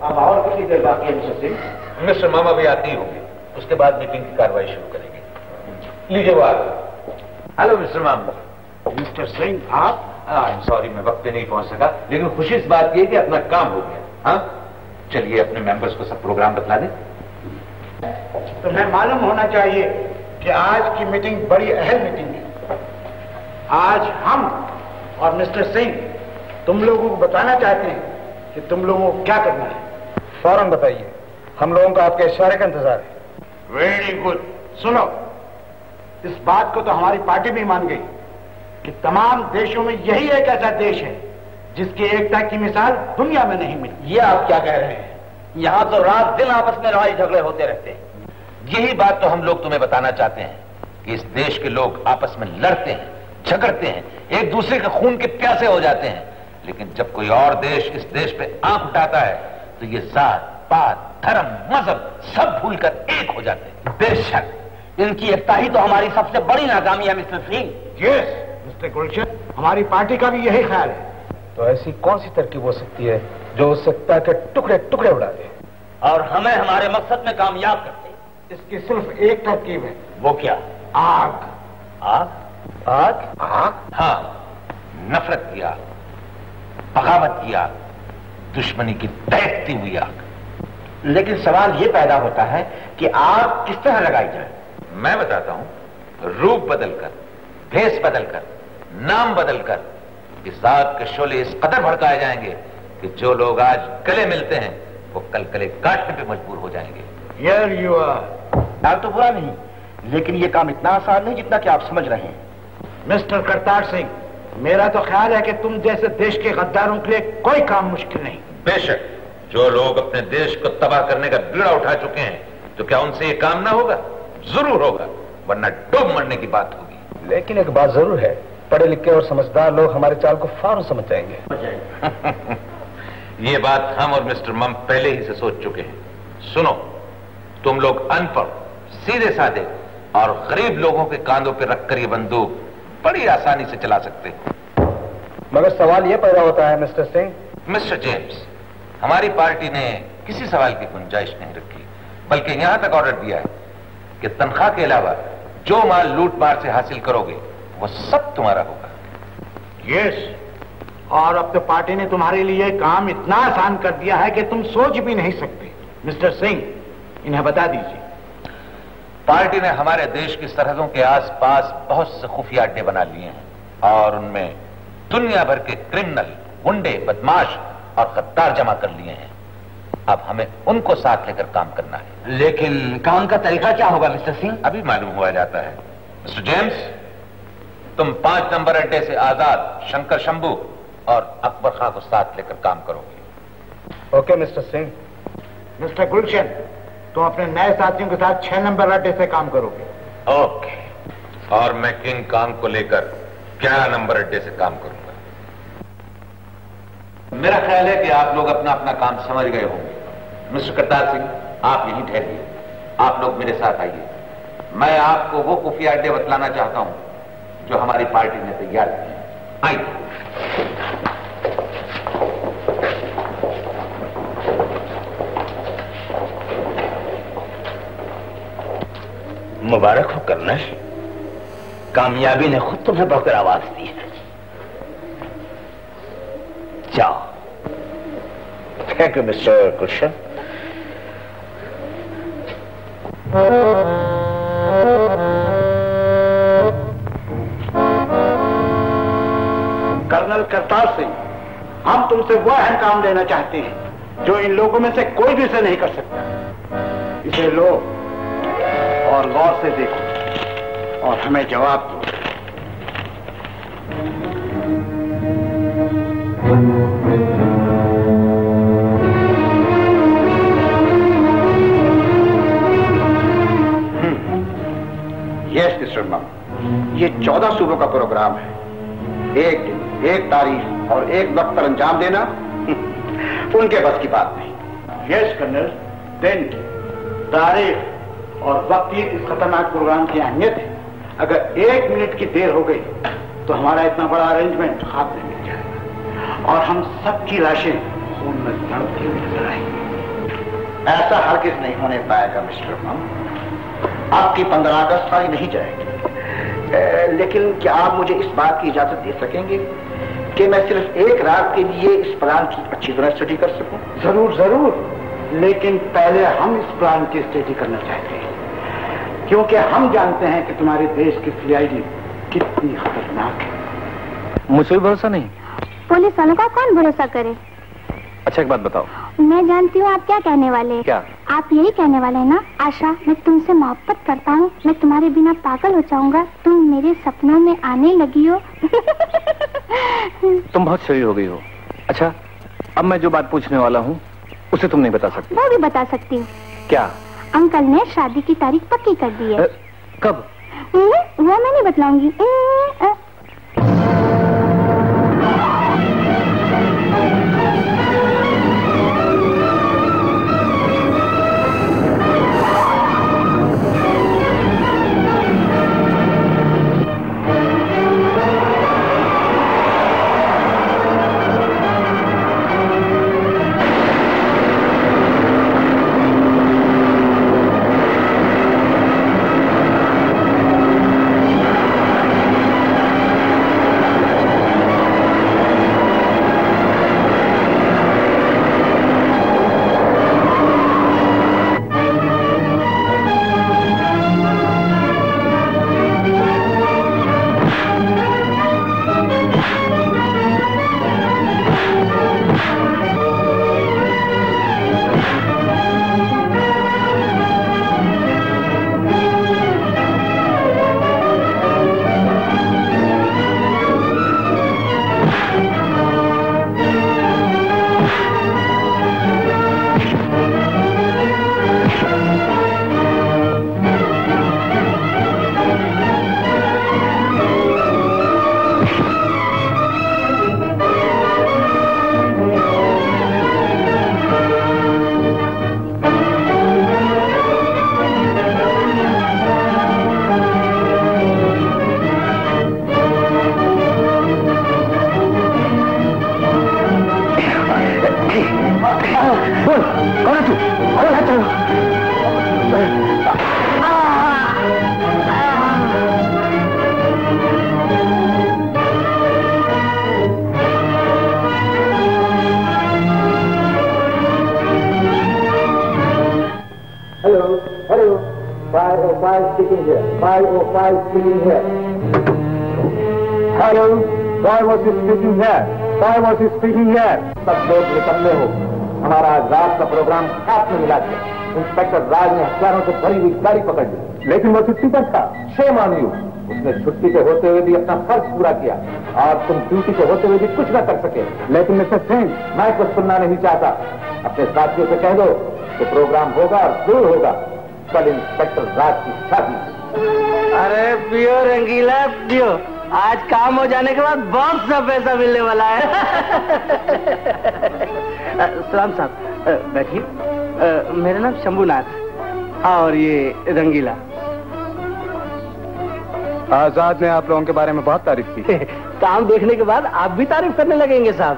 अब और कितनी देर बाकी है मिस्टर सिंह? मिस्टर मामा भी आते ही होंगे, उसके बाद मीटिंग की कार्रवाई शुरू करेंगे। लीजिए वो आ गए। हेलो मिस्टर मामा। मिस्टर सिंह आप? सॉरी मैं वक्त पे नहीं पहुंच सका, लेकिन खुशी इस बात की है कि अपना काम हो गया। हाँ चलिए अपने मेंबर्स को सब प्रोग्राम बतला दें। तुम्हें मालूम होना चाहिए कि आज की मीटिंग बड़ी अहम मीटिंग है। आज हम और मिस्टर सिंह तुम लोगों को बताना चाहते हैं कि तुम लोगों को क्या करना है। फौरन बताइए, हम लोगों को आपके इशारे का इंतजार है। Very good. सुनो, इस बात को तो हमारी पार्टी भी मान गई कि तमाम देशों में यही एक ऐसा देश है जिसकी एकता की मिसाल दुनिया में नहीं मिली। ये आप क्या कह रहे हैं? यहाँ तो रात दिन आपस में लड़ाई झगड़े होते रहते हैं। यही बात तो हम लोग तुम्हें बताना चाहते हैं कि इस देश के लोग आपस में लड़ते हैं, झगड़ते हैं, एक दूसरे के खून के प्यासे हो जाते हैं, लेकिन जब कोई और देश इस देश पे आंख उठाता है तो ये जात पात धर्म मजहब सब भूलकर एक हो जाते हैं। बेशक इनकी एकता ही तो हमारी सबसे बड़ी नाकामी है मिस्टर सिंह। यस मिस्टर गुलशन, हमारी पार्टी का भी यही ख्याल है। तो ऐसी कौन सी तरकीब हो सकती है जो उस सत्ता के टुकड़े टुकड़े उड़ा दे और हमें हमारे मकसद में कामयाब कर दे? इसकी सिर्फ एक तरकीब है। वो क्या? आग। आग? आग? आग? हाँ, नफरत की आग, बगावत की आग, दुश्मनी की दहकती हुई आग। लेकिन सवाल ये पैदा होता है कि आग किस तरह लगाई जाए? मैं बताता हूं। रूप बदलकर, भेष बदलकर, नाम बदलकर इस आग के शोले इस कदर भड़काए जाएंगे कि जो लोग आज गले मिलते हैं वो कल गले काटने पे मजबूर हो जाएंगे। Here you are. ख्याल तो बुरा नहीं, लेकिन ये काम इतना आसान नहीं जितना कि आप समझ रहे हैं। मिस्टर करतार सिंह, मेरा तो ख्याल है कि तुम जैसे देश के गद्दारों के लिए कोई काम मुश्किल नहीं। बेशक जो लोग अपने देश को तबाह करने का बीड़ा उठा चुके हैं, तो क्या उनसे ये काम ना होगा? जरूर होगा, वरना डूब मरने की बात होगी। लेकिन एक बात जरूर है, पढ़े लिखे और समझदार लोग हमारे चाल को फौरन समझ जाएंगे। ये बात हम और मिस्टर मम पहले ही से सोच चुके हैं। सुनो, तुम लोग अनपढ़, सीधे साधे और गरीब लोगों के कांधों पर रखकर ये बंदूक बड़ी आसानी से चला सकते हो। मगर सवाल ये पैदा होता है मिस्टर सिंह। मिस्टर जेम्स, हमारी पार्टी ने किसी सवाल की गुंजाइश नहीं रखी, बल्कि यहां तक ऑर्डर दिया है कि तनख्वाह के अलावा जो माल लूट मार से हासिल करोगे वो सब तुम्हारा होगा। यस, और अब तो पार्टी ने तुम्हारे लिए काम इतना आसान कर दिया है कि तुम सोच भी नहीं सकते। मिस्टर सिंह, इन्हें बता दीजिए। पार्टी ने हमारे देश की सरहदों के आसपास बहुत से खुफिया अड्डे बना लिए हैं और उनमें दुनिया भर के क्रिमिनल, गुंडे, बदमाश और गद्दार जमा कर लिए हैं। अब हमें उनको साथ लेकर काम करना है। लेकिन काम का तरीका क्या होगा मिस्टर सिंह? अभी मालूम हुआ जाता है। मिस्टर जेम्स, तुम 5 नंबर अड्डे से आजाद, शंकर शंभू और अकबर खां को साथ लेकर काम करोगे। Okay mister Singh. मिस्टर गुलशन, तुम अपने नए साथियों के साथ 6 नंबर अड्डे से काम करोगे। ओके। और मैं किंग कांग को लेकर 11 नंबर अड्डे से काम करूंगा। मेरा ख्याल है कि आप लोग अपना अपना काम समझ गए होंगे। मिस्टर करतार सिंह, आप यहीं ठहरिए, आप लोग मेरे साथ आइए। मैं आपको वो खुफिया अड्डे बतलाना चाहता हूं जो हमारी पार्टी ने तैयार किए हैं। आइए। मुबारक हो कर्नल, कामयाबी ने खुद तुम्हें बढ़कर आवाज दी है। जाओ। Thank you mister Gulshan. Colonel Kartar Singh, हम तुमसे वो अहम काम लेना चाहते हैं जो इन लोगों में से कोई भी इसे नहीं कर सकता। इसे लो और गौर से देखो और हमें जवाब दो। यस मिस्टर मम, ये 14 सूबों का प्रोग्राम है। एक दिन, एक तारीख और एक वक्त पर अंजाम देना उनके बस की बात नहीं। यस कर्नल, दिन, तारीख और वक्त की इस खतरनाक प्रोग्राम की अहमियत है। अगर 1 मिनट की देर हो गई तो हमारा इतना बड़ा अरेंजमेंट खाक में मिल जाएगा और हम सबकी लाशें खून में तड़पती हुई नजर आएंगी। ऐसा हरगिज नहीं होने पाएगा मिस्टर मम। आपकी 15 अगस्त वाली नहीं जाएगी। लेकिन क्या आप मुझे इस बात की इजाजत दे सकेंगे कि मैं सिर्फ एक रात के लिए इस प्लान की अच्छी तरह स्टडी कर सकूं? जरूर जरूर, लेकिन पहले हम इस प्लान की स्टडी करना चाहते हैं, क्योंकि हम जानते हैं कि तुम्हारे देश की सीआईडी कितनी खतरनाक है। मुझे भी भरोसा नहीं। पुलिस वालों का कौन भरोसा करे? अच्छा एक बात बताओ। मैं जानती हूँ आप क्या कहने वाले हैं। क्या? आप यही कहने वाले हैं ना, आशा मैं तुमसे मोहब्बत करता हूँ, मैं तुम्हारे बिना पागल हो जाऊंगा, तुम मेरे सपनों में आने लगी हो। तुम बहुत शरीर हो गई हो। अच्छा अब मैं जो बात पूछने वाला हूँ उसे तुम नहीं बता सकती? वो भी बता सकती हूँ। क्या? अंकल ने शादी की तारीख पक्की कर दी है। कब? वो मैं नहीं बतलाऊंगी। speaking here. 505 speaking here. Hello, 506 speaking here. 506 speaking here. सब लोग निकलने हो. हमारा रात का प्रोग्राम हाथ में मिला दिया. इंस्पेक्टर राज ने हथियारों से भरी हुई गाड़ी पकड़ ली, लेकिन वो छुट्टी पर था. Shame on you. उसने छुट्टी पे होते हुए भी अपना फर्ज पूरा किया और तुम ड्यूटी पे होते हुए भी कुछ न कर सके. लेकिन मिस्टर सिंह, मैं कुछ सुनना नहीं चाहता. अपने साथियों से कह दो कि प्रोग्राम होगा और जरूर होगा. कल इंस्पेक्टर राज की शादी. अरे पियो रंगीला पियो, आज काम हो जाने के बाद बहुत सा पैसा मिलने वाला है. सलाम साहब, बैठिए. मेरा नाम शंभूनाथ और ये रंगीला. आजाद ने आप लोगों के बारे में बहुत तारीफ की. काम देखने के बाद आप भी तारीफ करने लगेंगे साहब.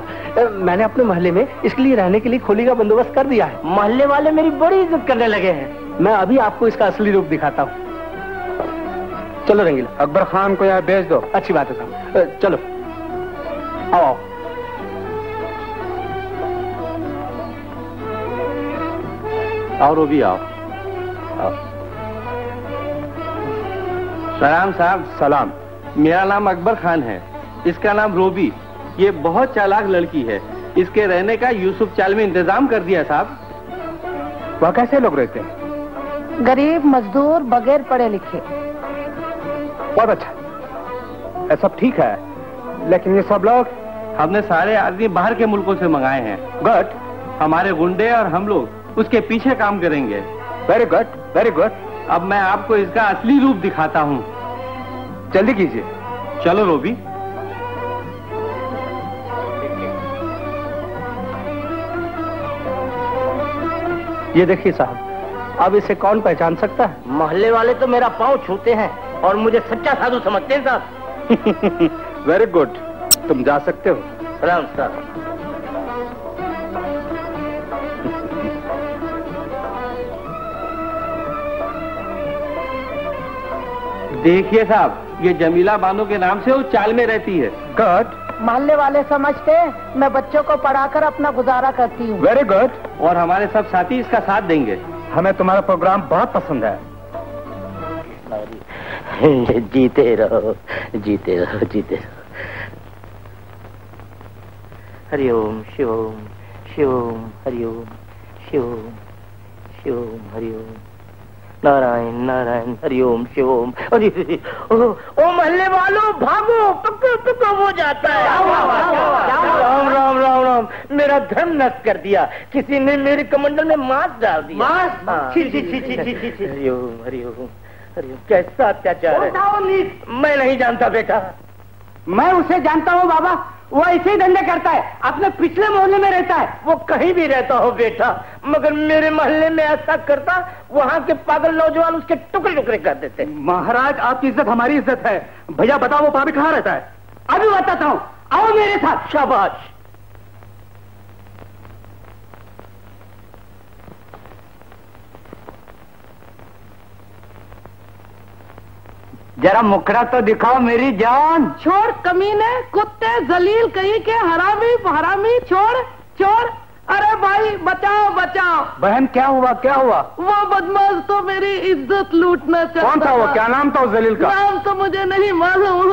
मैंने अपने मोहल्ले में इसके लिए रहने के लिए खोली का बंदोबस्त कर दिया है. मोहल्ले वाले मेरी बड़ी इज्जत करने लगे हैं. मैं अभी आपको इसका असली रूप दिखाता हूँ. चलो रंगीला. अकबर खान को यहाँ भेज दो. अच्छी बात है साहब. चलो आओ. और वो भी आओ. सलाम साहब. सलाम. मेरा नाम अकबर खान है. इसका नाम रोबी. ये बहुत चालाक लड़की है. इसके रहने का यूसुफ चाल में इंतजाम कर दिया साहब. वहाँ कैसे लोग रहते हैं? गरीब मजदूर बगैर पढ़े लिखे. बहुत अच्छा. ये सब ठीक है, लेकिन ये सब लोग? हमने सारे आदमी बाहर के मुल्कों से मंगाए हैं. गुड. हमारे गुंडे और हम लोग उसके पीछे काम करेंगे. Very good, very good. अब मैं आपको इसका असली रूप दिखाता हूँ. जल्दी कीजिए. चलो रोबी. ये देखिए साहब, अब इसे कौन पहचान सकता है? मोहल्ले वाले तो मेरा पाँव छूते हैं और मुझे सच्चा साधु समझते हैं साहब. वेरी गुड, तुम जा सकते हो। प्रणाम सर। देखिए साहब, ये जमीला बानो के नाम से वो चाल में रहती है। गुड। मोहल्ले वाले समझते मैं बच्चों को पढ़ाकर अपना गुजारा करती हूँ। Very good. और हमारे सब साथी इसका साथ देंगे। हमें तुम्हारा प्रोग्राम बहुत पसंद है। जीते रहो, जीते रहो, जीते रहो। हरिओम शिवोम, शिवोम हरिओम, शिवोम शिवोम हरिओम, नारायण नारायण हरिओम शिवोम। ओ मोहल्ले वालों भागो, पक्को पक्को हो जाता है। राम राम राम राम, मेरा धर्म नष्ट कर दिया किसी ने, मेरे कमंडल में मांस डाल दिया। मांस? हरिओम हरिओम हरिओम। कैसा अत्याचार है, मैं नहीं जानता बेटा। मैं उसे जानता हूँ बाबा, वो ऐसे ही धंधे करता है, अपने पिछले मोहल्ले में रहता है। वो कहीं भी रहता हो बेटा, मगर मेरे मोहल्ले में ऐसा करता, वहाँ के पागल नौजवान उसके टुकड़े टुकड़े कर देते। महाराज, आपकी इज्जत हमारी इज्जत है। भैया बताओ वो भाभी कहाँ रहता है? अभी बताता हूँ, आओ मेरे साथ। शाबाश। जरा मुखड़ा तो दिखाओ मेरी जान। छोड़ कमीने, कुत्ते, जलील कहीं के, हरामी हरामी, छोड़ छोड़। अरे भाई बचाओ बचाओ। बहन क्या हुआ, क्या हुआ? वो बदमाश तो मेरी इज्जत लूटना चाहता। कौन था वो? क्या नाम था उस जलील का? नाम तो मुझे नहीं मालूम।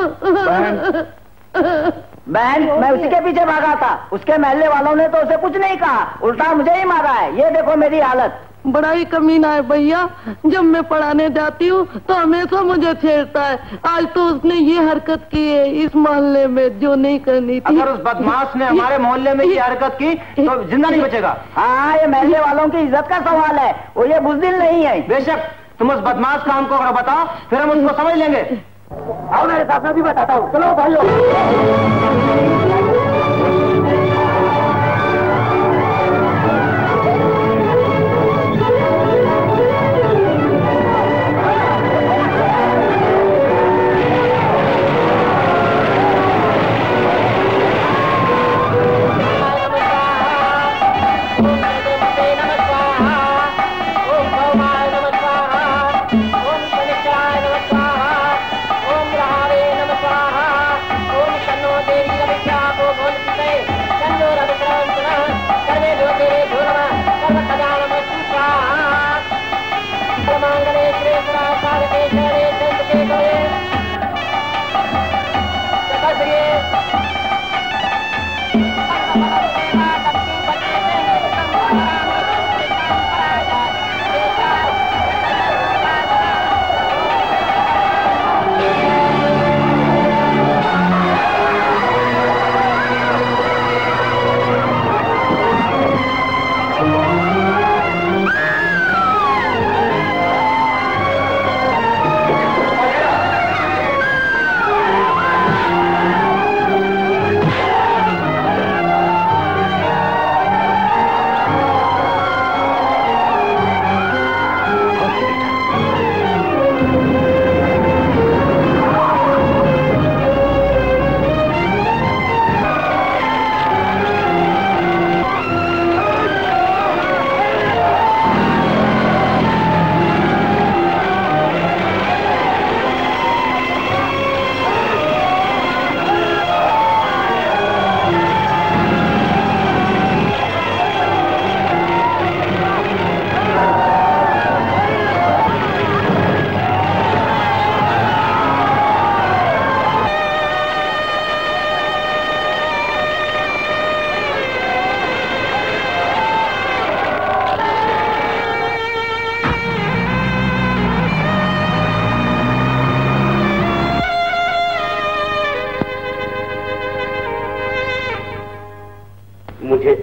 बहन, मैं उसी के पीछे भागा था, उसके महल्ले वालों ने तो उसे कुछ नहीं कहा, उल्टा मुझे ही मारा है। ये देखो मेरी हालत। बड़ा ही कमीना है भैया, जब मैं पढ़ाने जाती हूँ तो हमेशा मुझे छेड़ता है। आज तो उसने ये हरकत की है इस मोहल्ले में जो नहीं करनी थी। अगर उस बदमाश ने हमारे मोहल्ले में ये हरकत की तो जिंदा नहीं बचेगा। हाँ, ये महल्ले वालों की इज्जत का सवाल है, वो ये बुज़दिल नहीं है। बेशक, तुम उस बदमाश का हमको अगर बताओ, फिर हम उसको समझ लेंगे। आओ मेरे साथ, मैं भी बताता हूँ। चलो भाइयों।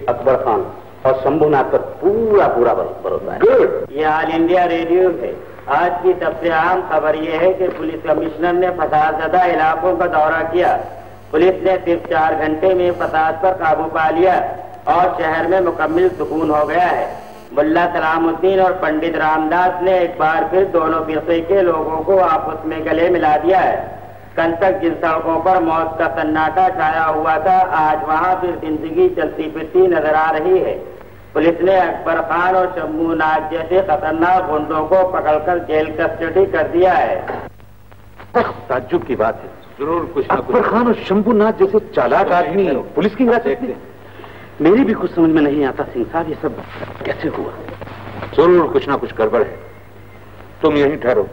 अकबर खान और शंभुनाथ पर पूरा पूरा भरोसा है। गुड। ये ऑल इंडिया रेडियो है। आज की सबसे अहम खबर ये है कि पुलिस कमिश्नर ने फसादज़दा इलाकों का दौरा किया। पुलिस ने सिर्फ 4 घंटे में फसाद पर काबू पा लिया और शहर में मुकम्मल सुकून हो गया है। मुल्ला सलामुद्दीन और पंडित रामदास ने एक बार फिर दोनों फिरके के लोगों को आपस में गले मिला दिया है। कल तक जिन सड़कों पर मौत का सन्नाटा छाया हुआ था, आज वहाँ फिर जिंदगी चलती फिरती नजर आ रही है। पुलिस ने अकबर खान और शंभूनाथ जैसे खतरनाक गुंडों को पकड़कर जेल कस्टडी कर दिया है। ताज्जुब की बात है, जरूर कुछ ना कुछ। अकबर खान और शंभूनाथ जैसे चालाक आदमी पुलिस की हिरासत में। मेरी भी कुछ समझ में नहीं आता सिंह साहब, ये सब कैसे हुआ? जरूर कुछ ना कुछ गड़बड़ है। तुम यहीं ठहरो,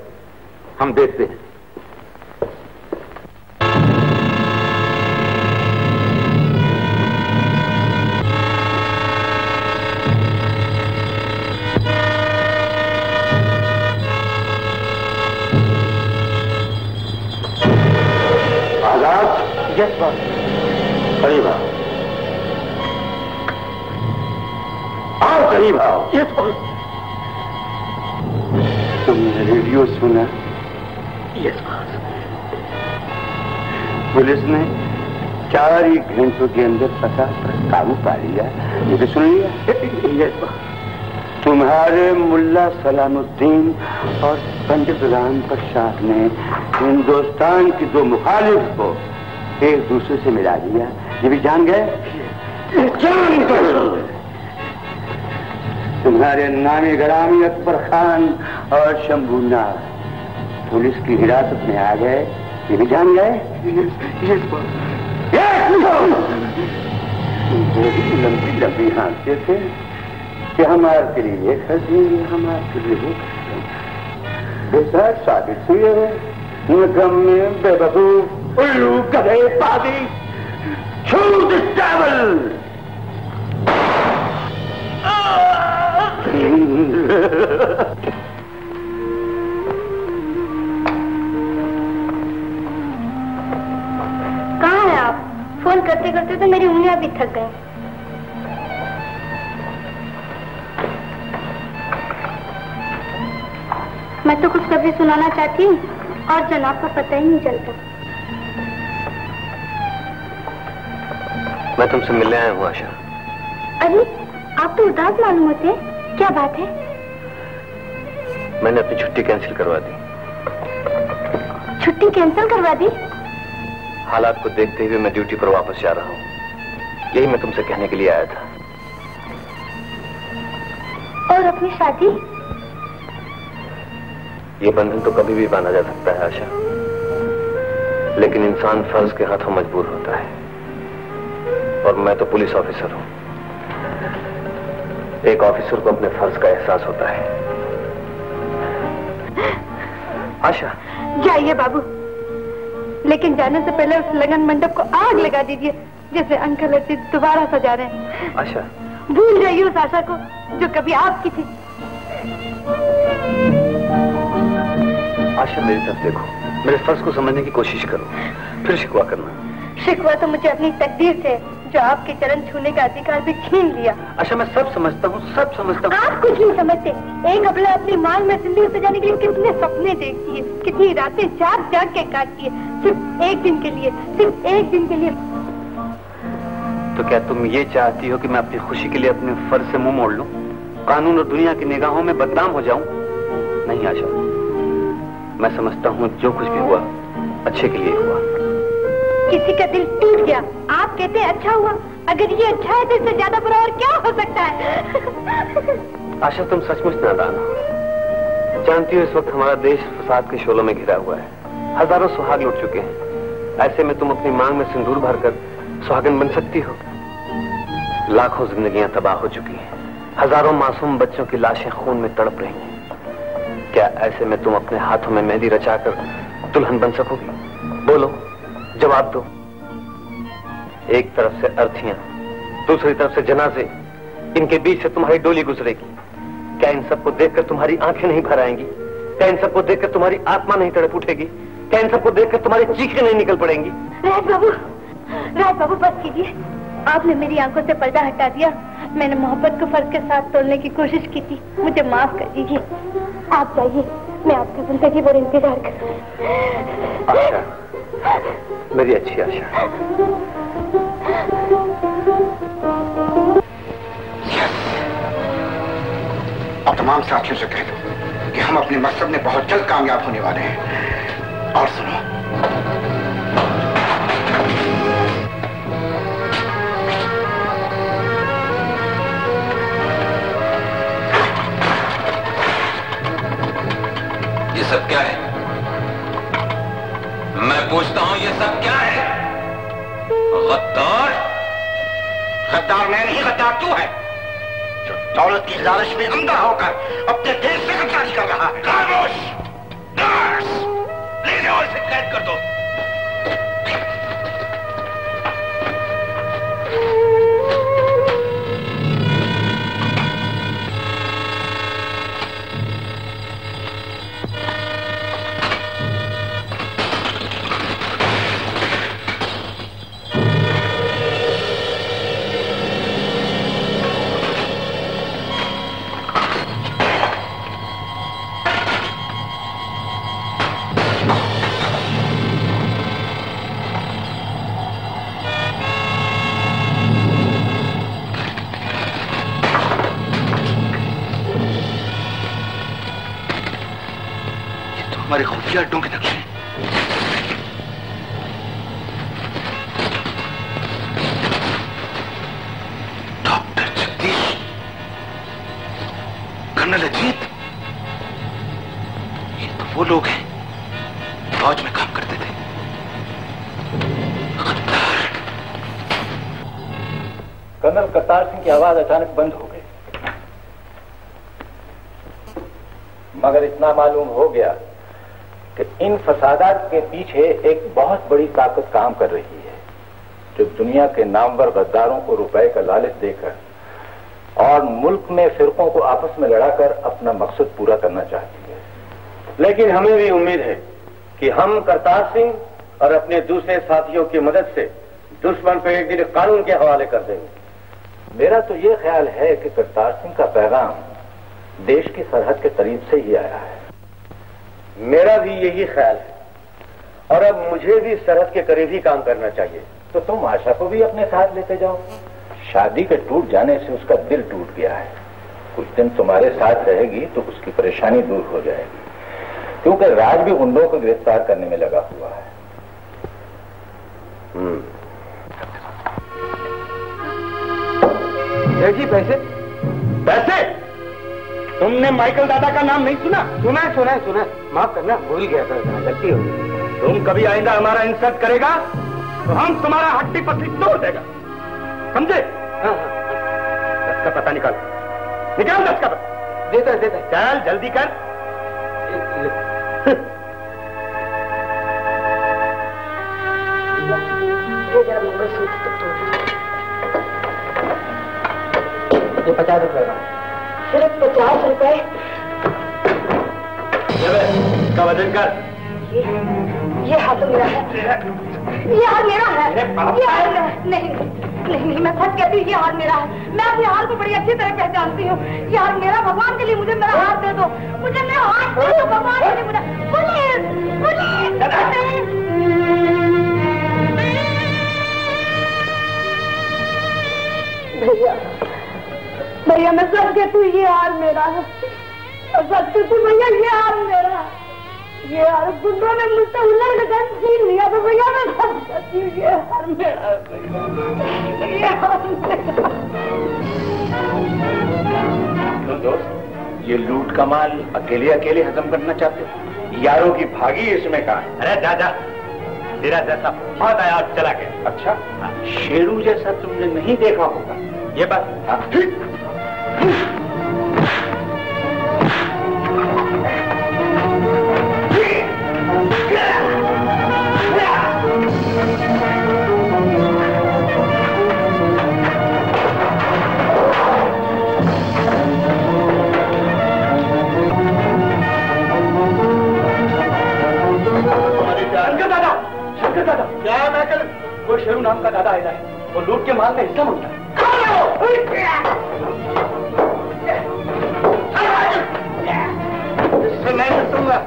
हम देखते हैं। Yes boss. करीब आओ, आओ करीब आओ। Yes boss. तुमने रेडियो सुना? Yes boss. पुलिस ने 4 ही घंटों के अंदर 50 पर काबू पा लिया। ये भी सुन लिया? Yes boss. तुम्हारे मुल्ला सलामुद्दीन और पंडित राम प्रसाद ने हिंदुस्तान की 2 मुखालिफ को एक दूसरे से मिला दिया। ये भी जान गए? जान गए। तुम्हारे नामी गरामी अकबर खान और शंभूनाथ पुलिस की हिरासत में आ गए। ये भी जान गए? लंबी लंबी हाँकते थे कि हम आपके लिए ये कर देंगे, हम आपके लिए वो कर देंगे। बेसार साबित हुए हैं। निकम्मे, बेवकूफ, उल्लू, गधे, पादी, shoot the devil! कहाँ हैं आप? फोन करते करते तो मेरी उंगलियां भी थक गई। मैं तो खुशखबरी सुनाना चाहती हूँ और जनाब का पता ही नहीं चलता। मैं तुमसे मिलने आया हूँ आशा। अरे आप तो उदास मालूम होते हैं, क्या बात है? मैंने अपनी छुट्टी कैंसिल करवा दी। छुट्टी कैंसिल करवा दी? हालात को देखते हुए मैं ड्यूटी पर वापस जा रहा हूँ, यही मैं तुमसे कहने के लिए आया था। और अपनी शादी? ये बंधन तो कभी भी बांधा जा सकता है आशा, लेकिन इंसान फर्ज के हाथों मजबूर होता है, और मैं तो पुलिस ऑफिसर हूं। एक ऑफिसर को अपने फर्ज का एहसास होता है। आशा जाइए बाबू, लेकिन जाने से पहले उस लगन मंडप को आग लगा दीजिए जैसे अंकल ऐसे दोबारा सजा रहे हैं। आशा भूल जाइए उस आशा को जो कभी आपकी थी। आशा मेरी तरफ देखो, मेरे फर्ज को समझने की कोशिश करो, फिर शिकवा करना। शिकवा तो मुझे अपनी तकदीर से, जो आपके चरण छूने का अधिकार भी छीन लिया। अच्छा मैं सब समझता हूँ, सब समझता हूँ। आप कुछ नहीं समझते। एक अबला अपनी मांग में सिंदूर सजाने के लिए कितने सपने देखती है, कितनी रातें जाग जाग के काटती है, सिर्फ एक दिन के लिए, सिर्फ एक दिन के लिए। तो क्या तुम ये चाहती हो कि मैं अपनी खुशी के लिए अपने फर्ज से मुंह मोड़ लूं, कानून और दुनिया की निगाहों में बदनाम हो जाऊं? नहीं आशा, मैं समझता हूँ जो कुछ भी हुआ अच्छे के लिए हुआ। किसी का दिल टूट गया, आप कहते हैं अच्छा हुआ। अगर ये अच्छा है तो इससे ज्यादा बुरा और क्या हो सकता है? आशा तुम सचमुच नादान हो। जानती हो इस वक्त हमारा देश फसाद के शोलों में घिरा हुआ है, हजारों सुहाग लुट चुके हैं। ऐसे में तुम अपनी मांग में सिंदूर भरकर सुहागन बन सकती हो? लाखों जिंदगियां तबाह हो चुकी हैं, हजारों मासूम बच्चों की लाशें खून में तड़प रही हैं। क्या ऐसे में तुम अपने हाथों में मेहंदी रचाकर दुल्हन बन सकोगी? बोलो, जवाब दो। एक तरफ से अर्थियां, दूसरी तरफ से जनाजे, इनके बीच से तुम्हारी डोली गुजरेगी। क्या इन सबको देखकर तुम्हारी आंखें नहीं भर आएंगी? क्या इन सबको देखकर तुम्हारी आत्मा नहीं तड़प उठेगी? क्या इन सबको देखकर तुम्हारी चीखें नहीं निकल पड़ेंगी? राज बाबू बस कीजिए। आपने मेरी आंखों से पर्दा हटा दिया। मैंने मोहब्बत को फर्ज के साथ तोड़ने की कोशिश की थी, मुझे माफ कर दीजिए। आप जाइए, मैं आपकी जिंदगी भर इंतजार करूंगी। आशा, मेरी अच्छी आशा। अब तमाम साथियों से कह दो कि हम अपने मकसद में बहुत जल्द कामयाब होने वाले हैं। और सुनो, गद्दार मैं नहीं, गद्दार तू है जो दौलत की लालच में अंधा होकर अपने देश से गद्दारी कर रहा है। खामोश! ले जाओ इसे, कैद कर दो। हमारे खुफिया अड्डों के नक्शे। डॉक्टर जगदीश, कर्नल अजीत, ये तो वो लोग हैं फौज में काम करते थे। कर्नल करतार सिंह की आवाज अचानक बंद हो गई, मगर इतना मालूम हो गया कि इन फसादात के पीछे एक बहुत बड़ी ताकत काम कर रही है, जो दुनिया के नामवर गद्दारों को रुपए का लालच देकर और मुल्क में फिरकों को आपस में लड़ाकर अपना मकसद पूरा करना चाहती है। लेकिन हमें भी उम्मीद है कि हम करतार सिंह और अपने दूसरे साथियों की मदद से दुश्मन को एक दिन कानून के हवाले कर देंगे। मेरा तो ये ख्याल है कि करतार सिंह का पैगाम देश की सरहद के करीब से ही आया है। मेरा भी यही ख्याल है, और अब मुझे भी सरहद के करीब ही काम करना चाहिए। तो तुम आशा को भी अपने साथ लेते जाओ। शादी के टूट जाने से उसका दिल टूट गया है। कुछ दिन तुम्हारे साथ रहेगी तो उसकी परेशानी दूर हो जाएगी, क्योंकि राज भी गुंडों को गिरफ्तार करने में लगा हुआ है। जी पैसे पैसे, तुमने माइकल दादा का नाम नहीं सुना? सुना है। माफ करना, भूल गया था, गलती हो गई। तुम कभी आइंदा हमारा इंसल्ट करेगा तो हम तुम्हारा हड्डी पसली तोड़ देगा, समझे? हाँ। दस का पता निकाल 10 का पता। देता है। चल जल्दी कर। ये 50 रुपए का। सिर्फ 50 रुपए? इसका वजन कर। ये हाथ मेरा है। ये हाथ मेरा है। ये हाथ नहीं, मैं सच कहती हूँ, ये हाथ मेरा है। मैं अपने हाथ को बड़ी अच्छी तरह पहचानती हूँ। ये हाथ मेरा, भगवान के लिए मुझे मेरा हाथ दे दो, मुझे मेरा हाथ दे दो, भगवान के लिए मुझे। भैया मैं सच कहती हूँ, ये हार मेरा है। सच कहती हूँ भैया, ये हार मेरा है। ये हार गुंडों ने मुझसे उलझ के गन छीन लिया, तो भैया मैं सच कहती हूँ, ये हार मेरा है। ये हार मेरा। तो दोस्त, ये लूट का माल अकेले हजम करना चाहते हो? यारों की भागी इसमें कहाँ है? अरे दादा, तेरा जैसा बहुत आया और चला गया। अच्छा, शेरू जैसा तुमने नहीं देखा होगा। ये बात शंकर दादा, क्या है? मैं कल कोई शेरू नाम का दादा आया है, वो लूट के माल का हिस्सा मांगता है। इससे मैं निपटूंगा।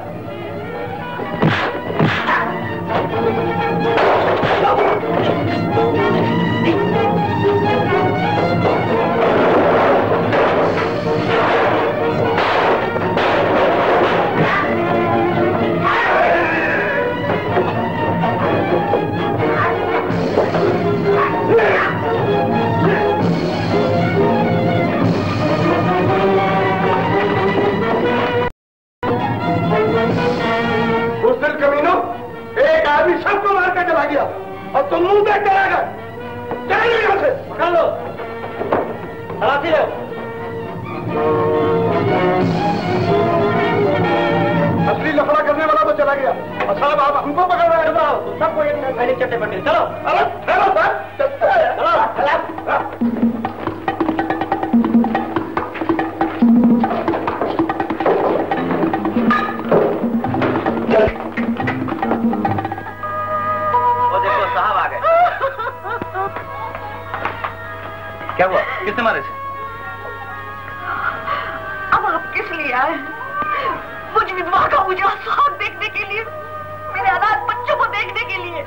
उस दिन कमीनों, एक आदमी सबको मार कर चला गया और तुम मुंह देख कर आ गए। पकड़ लो, तलाशी लो। असली लफड़ा करने वाला तो चला गया और साहब आप हमको पकड़ रहे हैं। सबको ये पहले चट्टे पट्टे चलो। अरे चलो सर, चलते हैं। वो देखो साहब आ गए। क्या हुआ? किसने मारे थे? अब आप किस लिए आए? मुझ विधवा का उजड़ा साथ देखने के लिए, मेरे अनाथ बच्चों को देखने के लिए,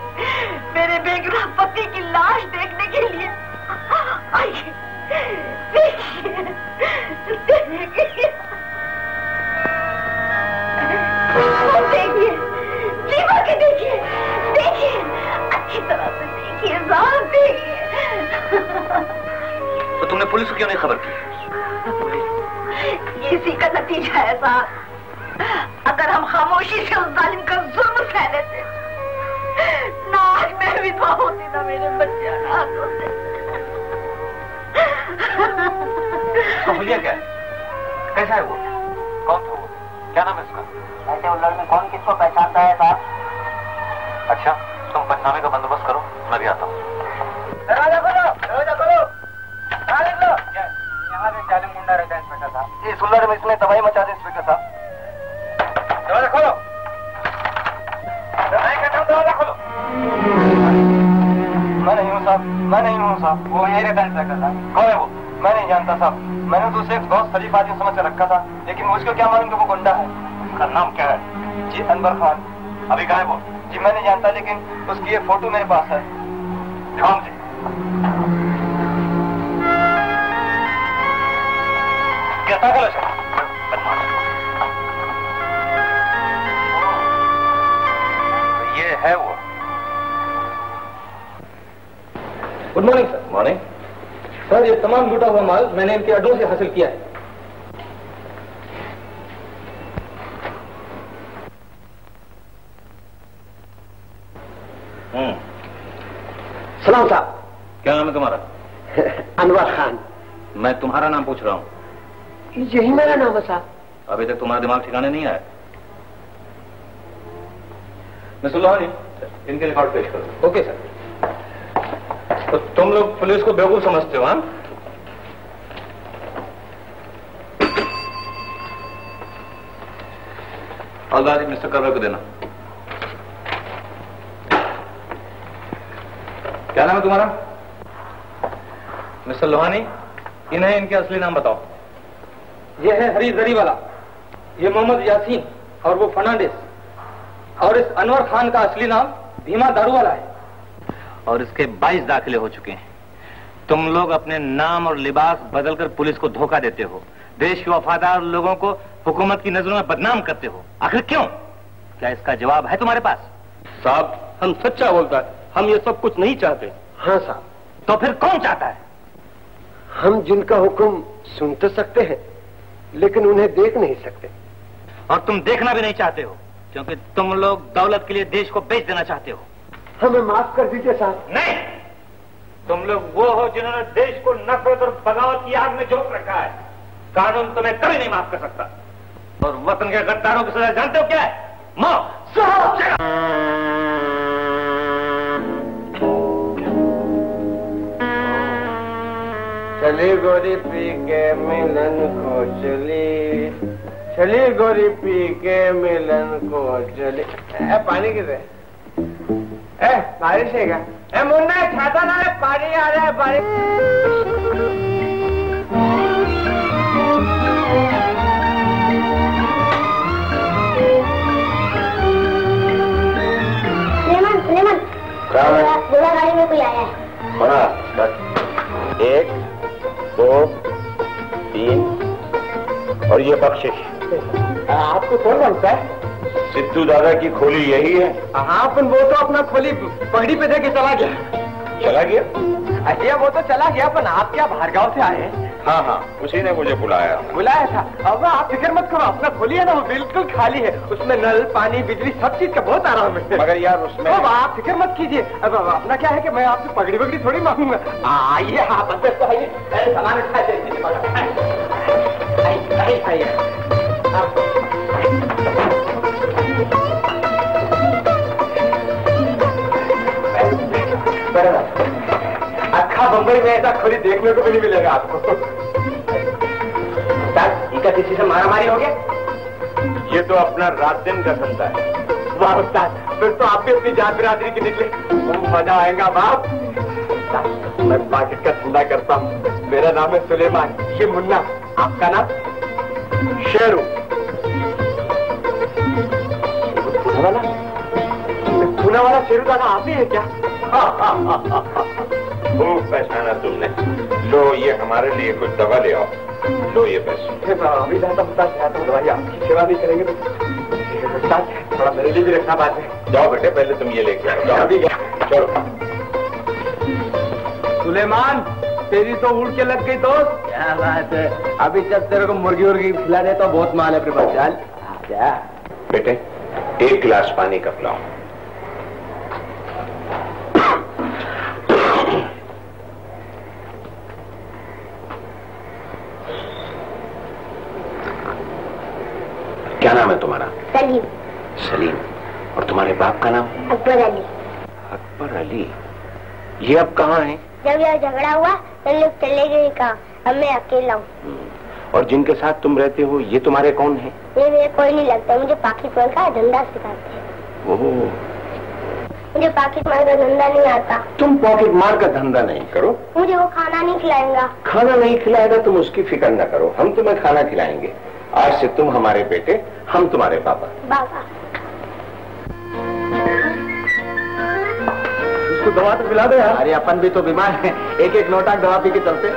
मेरे बेगुनाह पति की लाश देखने के लिए। आइए देखिए, देखिए, जीवा के देखिए, देखिए, अच्छी तरह से देखिए, साहब देखिए। तो तुमने पुलिस को क्यों नहीं खबर की? इसी का नतीजा है साहब। अगर हम खामोशी से उस जालिम का जुल्म सह लेते, ना आज मैं विधवा होती, ना मेरे बच्चे अनाथ होते। तो भैया क्या है? कैसा है वो? कौन था वो? क्या नाम है उसका? ऐसे उल्लड़ में कौन किसको पहचानता है साहब? अच्छा, तुम पंचनामे का बंदोबस्त करो, मैं भी आता हूँ। दरवाजा खोलो, दरवाजा खोलो। यहाँ भी जालिम मुंडा रहता है इंस्पेक्टर साहब। इस उल्लड़ में इसने तबाही मचा दी इंस्पेक्टर साहब। दरवाजा खोलो। दरवाजा खोलो। मैं नहीं हूँ साहब, मैं नहीं हूँ साहब। वो यही रहता है इंस्पेक्टर साहब। कौन है वो? मैं नहीं जानता साहब। मैंने तो उसे एक बहुत शरीफ आदमी समझ कर रखा था, लेकिन मुझको क्या मालूम कि वो गुंडा है। उसका नाम क्या है? जी अनवर खान। अभी कहाँ है वो? जी मैं नहीं जानता, लेकिन उसकी ये फोटो मेरे पास है। दिखाओ मुझे। कैसा करो सर? ये है वो। Good morning sir. Morning sir, ये तमाम लूटा हुआ माल मैंने इनके अड्डों से हासिल किया है। सलाम साहब। क्या नाम है तुम्हारा? अनवर खान। मैं तुम्हारा नाम पूछ रहा हूँ। यही मेरा नाम है साहब। अभी तक तुम्हारा दिमाग ठिकाने नहीं आया? मिस्टर लोहानी, इनके रिकॉर्ड पेश करो। Okay sir. तो तुम लोग पुलिस को बेवकूफ समझते हो? हाँ, और मिस्टर करवे को देना। क्या नाम है तुम्हारा? मिस्टर लोहानी, इन्हें इनके असली नाम बताओ। ये है हरी जरीवाला, ये मोहम्मद यासीन और वो फर्नांडिस, और इस अनवर खान का असली नाम भीमा दारूवाला है। और इसके 22 दाखिले हो चुके हैं। तुम लोग अपने नाम और लिबास बदलकर पुलिस को धोखा देते हो, देश के वफादार लोगों को हुकूमत की नजरों में बदनाम करते हो। आखिर क्यों? क्या इसका जवाब है तुम्हारे पास? साहब, हम सच्चा बोलता है, हम ये सब कुछ नहीं चाहते। हाँ साहब। तो फिर कौन चाहता है? हम जिनका हुक्म सुन तो सकते हैं, लेकिन उन्हें देख नहीं सकते। और तुम देखना भी नहीं चाहते हो, क्योंकि तुम लोग दौलत के लिए देश को बेच देना चाहते हो। हमें माफ कर दीजिए साहब। नहीं, तुम लोग वो हो जिन्होंने देश को नफरत और बगावत की आग में झोंक रखा है। कानून तुम्हें कभी नहीं माफ कर सकता। और वतन के गद्दारों की सजा जानते हो क्या है? मौत। चली गोरी पी के मिलन को चली, चली गोरी पी के मिलन को चली। पानी किधर? बारिश है क्या? मुन्ना छाता ना, पानी आ रहा है, बारिश। सुलेमान, बुरा गाड़ी में कोई आया है। 1 2 3 और ये बख्शिश। आपको कौन बनता है? सिद्धू दादा की खोली यही है। हाँ, अपन वो तो अपना खोली पगड़ी पे दे के चला गया। चला गया? अच्छा, वो तो चला गया, पर आप क्या भार्गाव से आए? हाँ हाँ, उसी ने मुझे बुलाया था। अब आप फिक्र मत करो, अपना खोलिए ना, वो बिल्कुल खाली है। उसमें नल, पानी, बिजली सब चीज का बहुत आराम है। मगर यार उसमें अब आप फिक्र मत कीजिए। अब अपना क्या है कि मैं आपसे पगड़ी वगड़ी थोड़ी मांगूंगा। आइए, हाँ अंदर तो आइए, सामान अच्छा बम्बई में ऐसा खोली देखने को भी नहीं मिलेगा आपको। इनका किसी से मारामारी हो गया? ये तो अपना रात दिन का धंधा है। वाह उस्ताद, फिर तो आप भी अपनी जात बिरादरी के निकले, मजा आएगा बाप। मैं पाकिट का धंधा करता हूँ, मेरा नाम है सुलेमान, ये मुन्ना। आपका नाम? शेरू। पुणे वाला शेरू दादा आप ही है क्या? खूब पहचाना तुमने। लो ये हमारे लिए कुछ दवा ले आओ। लो ये पैसे। अभी जाता हूँ दवाई, आपकी सेवा नहीं करेंगे तो थोड़ा मेरे लिए भी रखना बात है। जाओ बेटे, पहले तुम ये लेके आओ। जाओ अभी चलो। सुलेमान, तेरी तो उड़ के लग गई दोस्त। क्या बात है, अभी जब तेरे को मुर्गी उर्गी खिला दे तो बहुत माल है अपने पास। चल क्या बेटे, 1 गिलास पानी का पिलाओ। क्या नाम है तुम्हारा? सलीम। सलीम। और तुम्हारे बाप का नाम? अकबर अली। अकबर अली। ये अब कहाँ है? जब यह झगड़ा हुआ तो लोग चले गए, कहा अब मैं अकेला हूँ। और जिनके साथ तुम रहते हो ये तुम्हारे कौन है? ये मेरे कोई नहीं लगता, मुझे पाकिट मार का धंधा सिखाते हैं। ओह, मुझे पाकिट मार का धंधा नहीं आता। तुम पॉकेट मार का धंधा नहीं करो। मुझे वो खाना नहीं खिलाएगा। खाना नहीं खिलाएगा, तुम उसकी फिक्र न करो, हम तुम्हें खाना खिलाएंगे। आज से तुम हमारे बेटे, हम तुम्हारे पापा। बाबा उसको दवा तो पिला दो यार। अरे अपन भी तो बीमार हैं, एक एक नोटा दवा पी के चलते।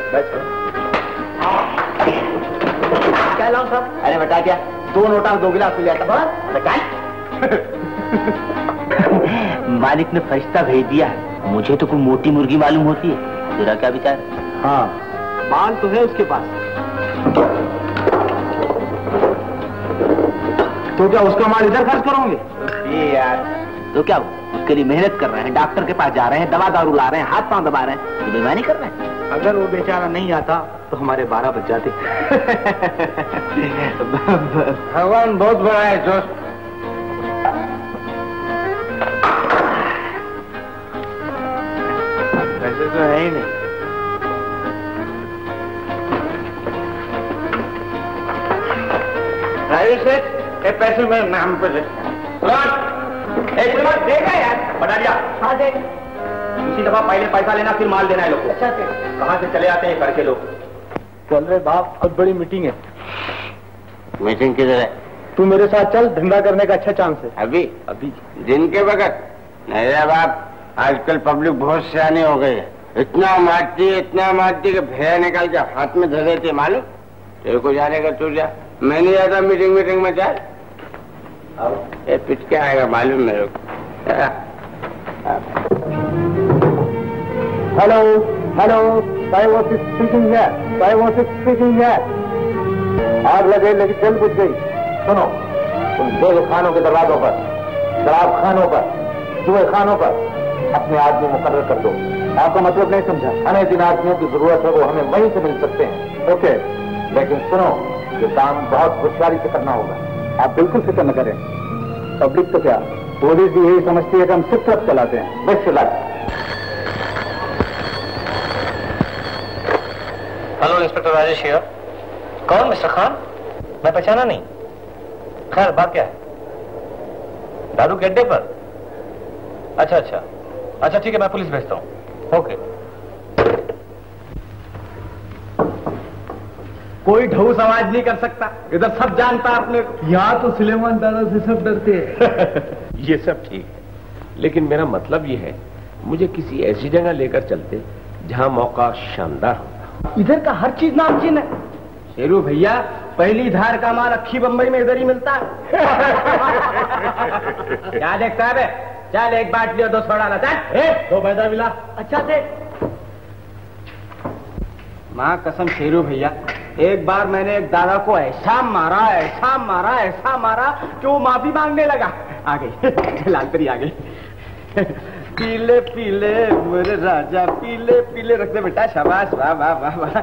क्या लाऊं सब? अरे बेटा क्या 2 नोटा 2 गिलास पी लिया था मालिक ने फरिश्ता भेज दिया है, मुझे तो कोई मोटी मुर्गी मालूम होती है। तेरा क्या विचार? हाँ, माल तो है उसके पास। तो क्या उसका माल इधर खर्च करोगे? यार तो क्या उसके लिए मेहनत कर रहे हैं, डॉक्टर के पास जा रहे हैं, दवा दारू ला रहे हैं, हाथ पांव दबा रहे हैं, तो बेईमानी कर रहे हैं। अगर वो बेचारा नहीं आता तो हमारे 12 बज जाते। भगवान बहुत बड़ा है दोस्त। वैसे तो है ही नहीं। राजेश सेठ, ये पैसे मेरे नाम पे दे। एक मिनट देगा यार, बता दिया। हाँ दे। उसी दफा पहले पैसा लेना फिर माल देना है लोग को। अच्छा से कहाँ से चले आते हैं करके लोग? चल रहे बाप, बहुत बड़ी मीटिंग है। मीटिंग किधर है? तू मेरे साथ चल, धंधा करने का अच्छा चांस है। अभी अभी दिन के वक्त? नहीं बाप, आजकल पब्लिक बहुत सियानी हो गई है। इतना मारती कि भेड़ा निकाल के हाथ में धर देते, मालूम? तेरे को जाने का तू जा, मैं नहीं जाता मीटिंग में। चल ये पिट के आएगा मालूम मेरे को। हेलो स्पीकिंग है। आग लगे लेकिन जल बुझ गई। सुनो, तुम जेल खानों के दरवाजों पर, शराब खानों पर, जुए खानों पर अपने आदमी मुकर्रर कर दो। आपका मतलब नहीं समझा? हमें जिन आदमियों की जरूरत है वो हमें वहीं से मिल सकते हैं। ओके, लेकिन सुनो, ये काम बहुत होशियारी से करना होगा। आप बिल्कुल फिक्र न करें। पब्लिक तो क्या, पुलिस भी यही समझती है कि हम सिर्फ तरफ चलाते हैं। Best luck. Hello inspector Rajesh here. कौन? मिस्टर खान? मैं पहचाना नहीं। खैर बात क्या है? दारू के अड्डे पर? अच्छा ठीक है, मैं पुलिस भेजता हूँ। ओके। कोई ढोस आवाज नहीं कर सकता, इधर सब जानता आपने। यहाँ तो सुलेमान दादा से सब डरते हैं। ये सब ठीक है, लेकिन मेरा मतलब ये है, मुझे किसी ऐसी जगह लेकर चलते जहां मौका शानदार होता। इधर का हर चीज नामचीन है। शेरू भैया, पहली धार का माल अक्खी बंबई में इधर ही मिलता है। क्या देखता है बे? चल एक बाटली और 2 सोडा ला। चल 2 पैदा मिला। अच्छा से माँ कसम शेरू भैया, एक बार मैंने एक दादा को ऐसा मारा कि वो माफी मांगने लगा। आ गई लाल परी आ गई। पीले पीले मेरे राजा, पीले पीले रख दे बेटा, शाबाश, वाह वाह वाह वाह।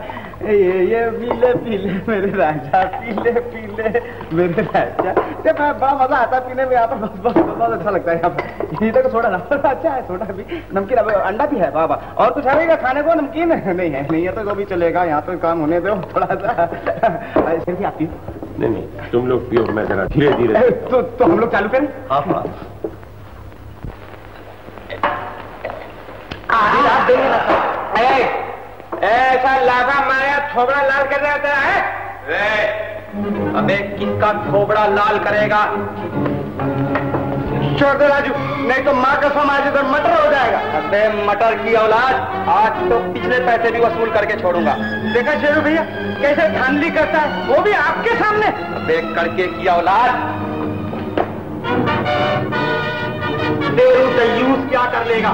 ये पीले पीले मेरे राजा, पीले पीले मेरे राजा। बड़ा मजा आता पीने में यहाँ पर, बहुत अच्छा लगता है यहाँ पर। इधर का सोडा अच्छा है, सोडा भी, नमकीन, अंडा भी है, वाह वाह। और कुछ आएगा खाने को? नमकीन नहीं है, नहीं है तो भी चलेगा, यहाँ तो काम होने दो थोड़ा सा। आप पियो। नहीं, तुम लोग पियो, मैं जरा धीरे धीरे। तो हम लोग चालू करें? हाँ। ऐसा लागा माया थोबड़ा लाल कर रहा तेरा है? अबे किसका थोबड़ा लाल करेगा? छोड़ दे राजू, नहीं तो माँ कसम आज इधर मटर हो जाएगा। अबे मटर की औलाद, आज तो पिछले पैसे भी वसूल करके छोड़ूंगा। देखा शेरू भैया कैसे धांधली करता है, वो भी आपके सामने। अबे कड़के की औलाद, शेरू दयूस क्या कर लेगा?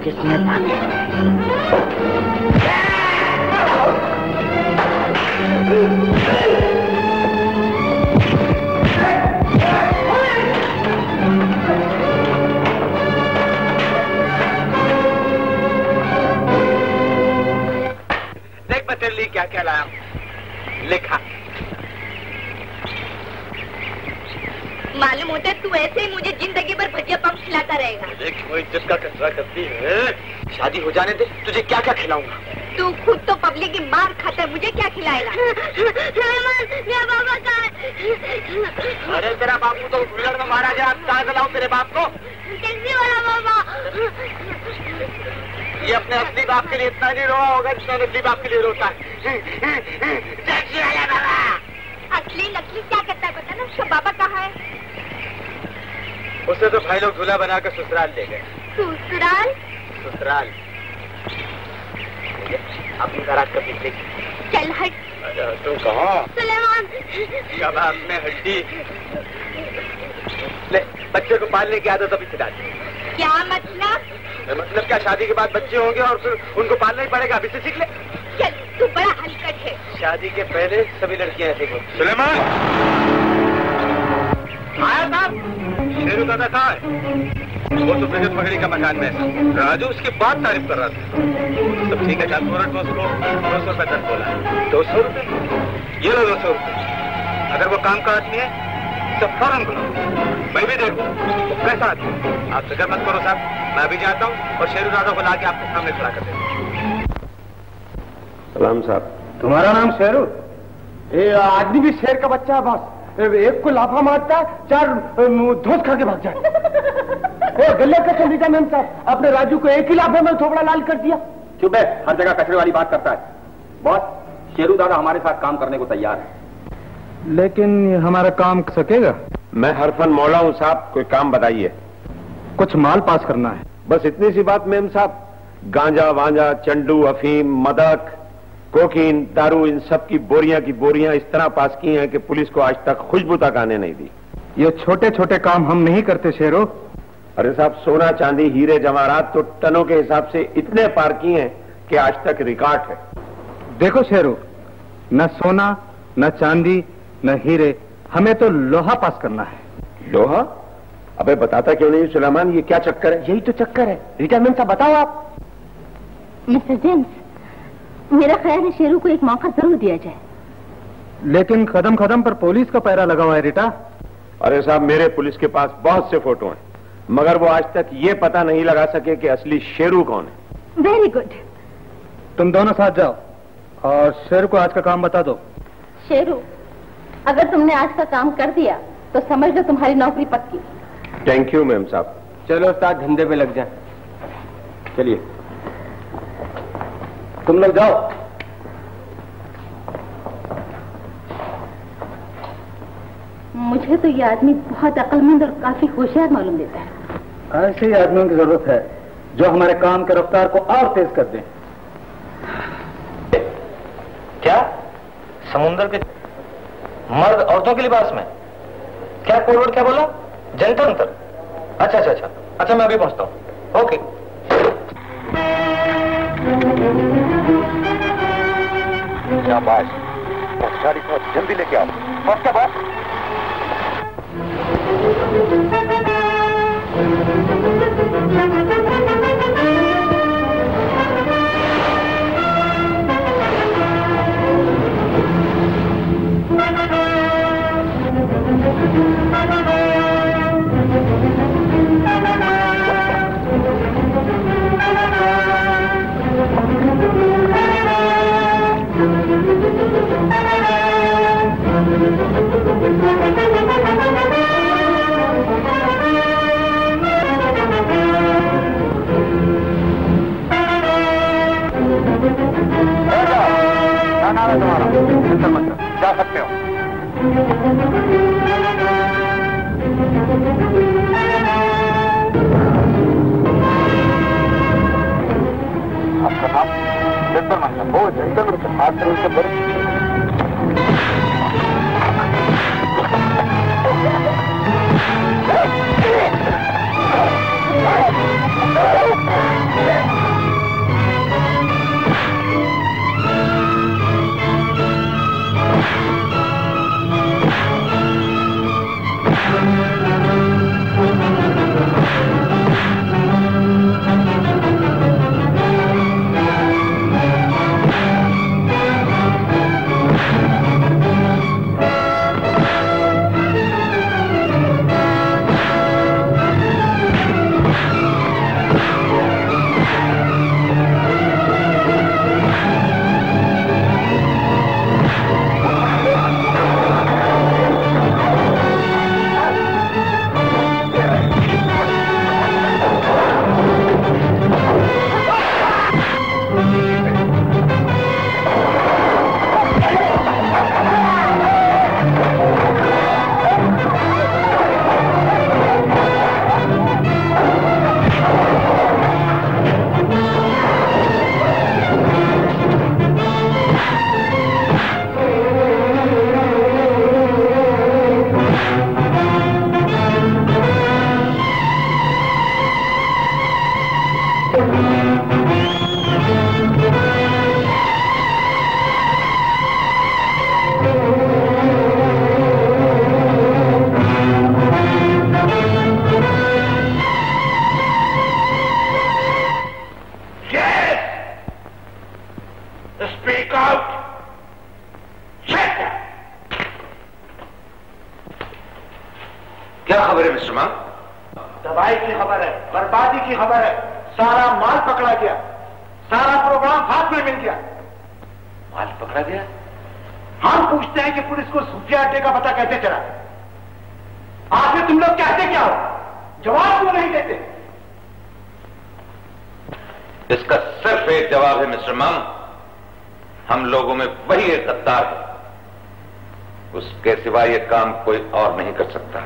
किसने देख मैं तेरे लिए क्या क्या लाया, लिखा। मालूम होता है तू ऐसे ही मुझे जिंदगी भर भजिया पंप खिलाता रहेगा। देख वो इज्जत का कचरा करती है। शादी हो जाने दे, तुझे क्या क्या खिलाऊंगा। तू खुद तो पब्लिक की मार खाता है, मुझे क्या खिलाएगा? मेरा बाबा कहाँ है? अरे तेरा बापू तो बुलड़ में मारा गया, कहाँ से लाऊं तेरे बाप को? टैक्सी वाला बाबा। ये अपने असली बाप के लिए इतना नहीं रोआ होगा जितना नकली बाप के लिए रोता है। टैक्सी वाला बाबा। असली नकली क्या करता है पता ना? उसका बाबा कहाँ है? उसे तो भाई लोग दूल्हा बनाकर ससुराल ले गए। ससुराल? ससुराल। अपनी गराज का पीछे। चल हट। तू कहाँ? सुलेमान। कबाब में हड्डी। ले बच्चे को पालने की आदत अभी सिखा दी। क्या मतलब? मतलब क्या, शादी के बाद बच्चे होंगे और फिर उनको पालना ही पड़ेगा, अभी से सीख ले। चल तू बड़ा हलकट है। शादी के पहले सभी लड़कियां ऐसे होती। सुलेमान आया साहब। शेरू दादा कहाँ है? वो तो ब्रिजेश पगड़ी का मकान में है। राजू उसकी बात तारीफ कर रहा था। सब ठीक है, चार 200 रुपए तक बोला। 200 रुपए? ये लो 200 रुपए। अगर वो काम का आदमी है तो फौरन बुलाओ, मैं भी देखूं वो कैसा आदमी। आप फिक्र मत करो साहब, मैं अभी जाता हूँ और शेरू दादा को ला के आपके सामने खड़ा कर देता। सलाम साहब। तुम्हारा नाम शेरू? ये आदमी भी शेर का बच्चा है बॉस। एक को लाफा मारता है, 4 धोस खा के भाग जाए। गले का चंद्रिका मैम साहब, अपने राजू को एक ही लाफे में थोबड़ा लाल कर दिया। चुप है, हर जगह कचरे वाली बात करता है। बॉस शेरू दादा हमारे साथ काम करने को तैयार है। लेकिन हमारा काम सकेगा? मैं हरफन मौला हूँ साहब, कोई काम बताइए। कुछ माल पास करना है। बस इतनी सी बात मेम साहब। गांजा वांजा, चंडू, अफीम, मदक, कोकीन, दारू, इन सब की बोरियां इस तरह पास की हैं कि पुलिस को आज तक खुशबू तक आने नहीं दी। ये छोटे छोटे काम हम नहीं करते शेरो। अरे साहब, सोना चांदी हीरे जवाहरात तो टनों के हिसाब से इतने पार किए हैं कि आज तक रिकॉर्ड है। देखो शेरो, न सोना न चांदी न हीरे, हमें तो लोहा पास करना है। लोहा? अबे बताता क्यों नहीं सुलेमान, ये क्या चक्कर है? यही तो चक्कर है। रिटायरमेंट का बताओ आप। मिस्टर जेम्स, मेरा ख्याल है शेरू को एक मौका जरूर दिया जाए। लेकिन कदम कदम पर पुलिस का पैरा लगा हुआ है रिटा। अरे साहब, मेरे पुलिस के पास बहुत से फोटो हैं, मगर वो आज तक ये पता नहीं लगा सके कि असली शेरू कौन है। Very good. तुम दोनों साथ जाओ और शेरू को आज का काम बता दो। शेरू, अगर तुमने आज का काम कर दिया तो समझ लो तुम्हारी नौकरी पक्की। थैंक यू मैम साहब। चलो उस्ताद, धंधे पे लग जाए। चलिए तुम लोग जाओ। मुझे तो ये आदमी बहुत अक्लमंद और काफी होशियार मालूम देता है। ऐसे ही आदमियों की जरूरत है जो हमारे काम के रफ्तार को और तेज कर दें। क्या समुद्र के मर्द औरतों के लिबास में? क्या कोड क्या बोला? जंतर मंतर? अच्छा अच्छा अच्छा अच्छा, मैं अभी पहुंचता हूं। ओके। शाबाश, गाड़ी को जल्दी लेके आओ। और क्या बात? तुम्हारा चिंता मत करो, जा सकते हो। आपका नाम? जंतर मंतर। वो जंतर मंतर हाथ से उनसे बड़े दवाई की खबर है, बर्बादी की खबर है, सारा माल पकड़ा गया, सारा प्रोग्राम हाथ में मिल गया। माल पकड़ा गया? हम पूछते हैं कि पुलिस को खुफिया अड्डे का पता कैसे चला? आखिर तुम लोग कहते क्या हो? जवाब क्यों नहीं देते? इसका सिर्फ एक जवाब है मिस्टर मम, हम लोगों में वही एक गद्दार है, उसके सिवा यह काम कोई और नहीं कर सकता।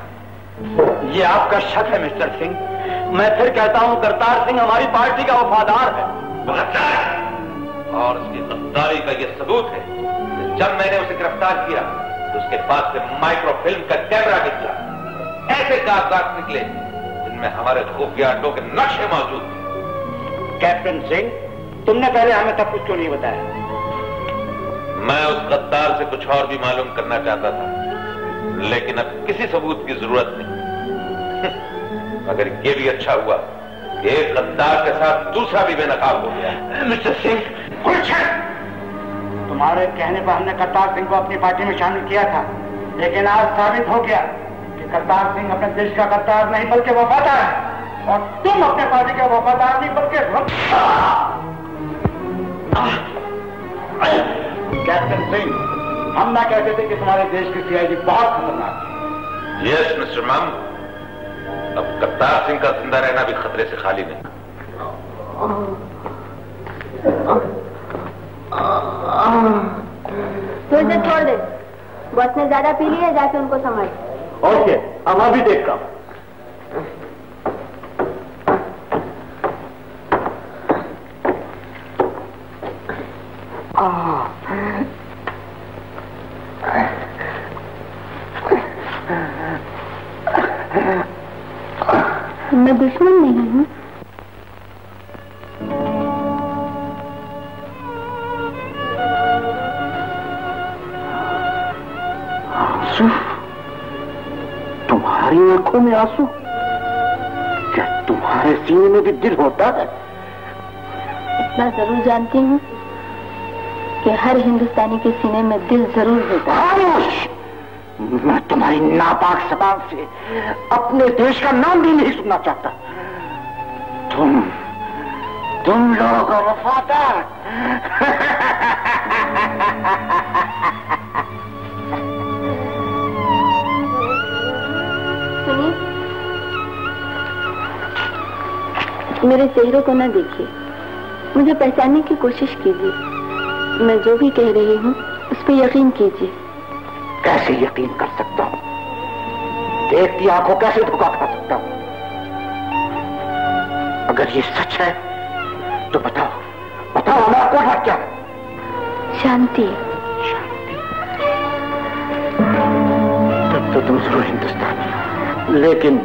ये आपका शक है मिस्टर सिंह। मैं फिर कहता हूं करतार सिंह हमारी पार्टी का वफादार है। वफादार है, और उसकी गद्दारी का यह सबूत है कि जब मैंने उसे गिरफ्तार किया तो उसके पास से माइक्रोफिल्म का कैमरा निकला, ऐसे कागजात निकले जिनमें हमारे खुफिया अड्डों के नक्शे मौजूद थे। कैप्टन सिंह, तुमने पहले हमें सब कुछ क्यों नहीं बताया? मैं उस गद्दार से कुछ और भी मालूम करना चाहता था, लेकिन अब किसी सबूत की जरूरत नहीं। मगर यह भी अच्छा हुआ कि एक गद्दार के साथ दूसरा भी बेनकाब हो गया। मिस्टर सिंह, तुम्हारे कहने पर हमने करतार सिंह को अपनी पार्टी में शामिल किया था, लेकिन आज साबित हो गया कि करतार सिंह अपने देश का गद्दार नहीं बल्कि वफादार है, और तुम अपने पार्टी के वफादार नहीं बल्कि कैप्टन सिंह, हम ना कहते थे कि तुम्हारे देश की सीआईडी बहुत खतरनाक है। यस मिस्टर मम, अब करतार सिंह का जिंदा रहना भी खतरे से खाली नहीं। छोड़ दे, बॉस ने ज्यादा पी लिया, जाके उनको समझ। ओके, अब अभी देखता हूं। मैं दुश्मन नहीं हूँ। आंसू? तुम्हारी आंखों में आंसू? क्या तुम्हारे सीने में भी दिल होता है? इतना जरूर जानती हूँ कि हर हिंदुस्तानी के सीने में दिल जरूर होता है। मैं तुम्हारी नापाक जबान से अपने देश का नाम भी नहीं सुनना चाहता। तुम लोग वफादार। सुनिए, मेरे चेहरे को न देखिए, मुझे पहचानने की कोशिश कीजिए। मैं जो भी कह रही हूँ उस पर यकीन कीजिए। कैसे यकीन कर सकता हूँ? देखती आंखों कैसे धोखा खा सकता हूँ? अगर ये सच है तो बताओ हमारा कोड क्या है? शांति। तब तो तुम जरूर हिंदुस्तानी। लेकिन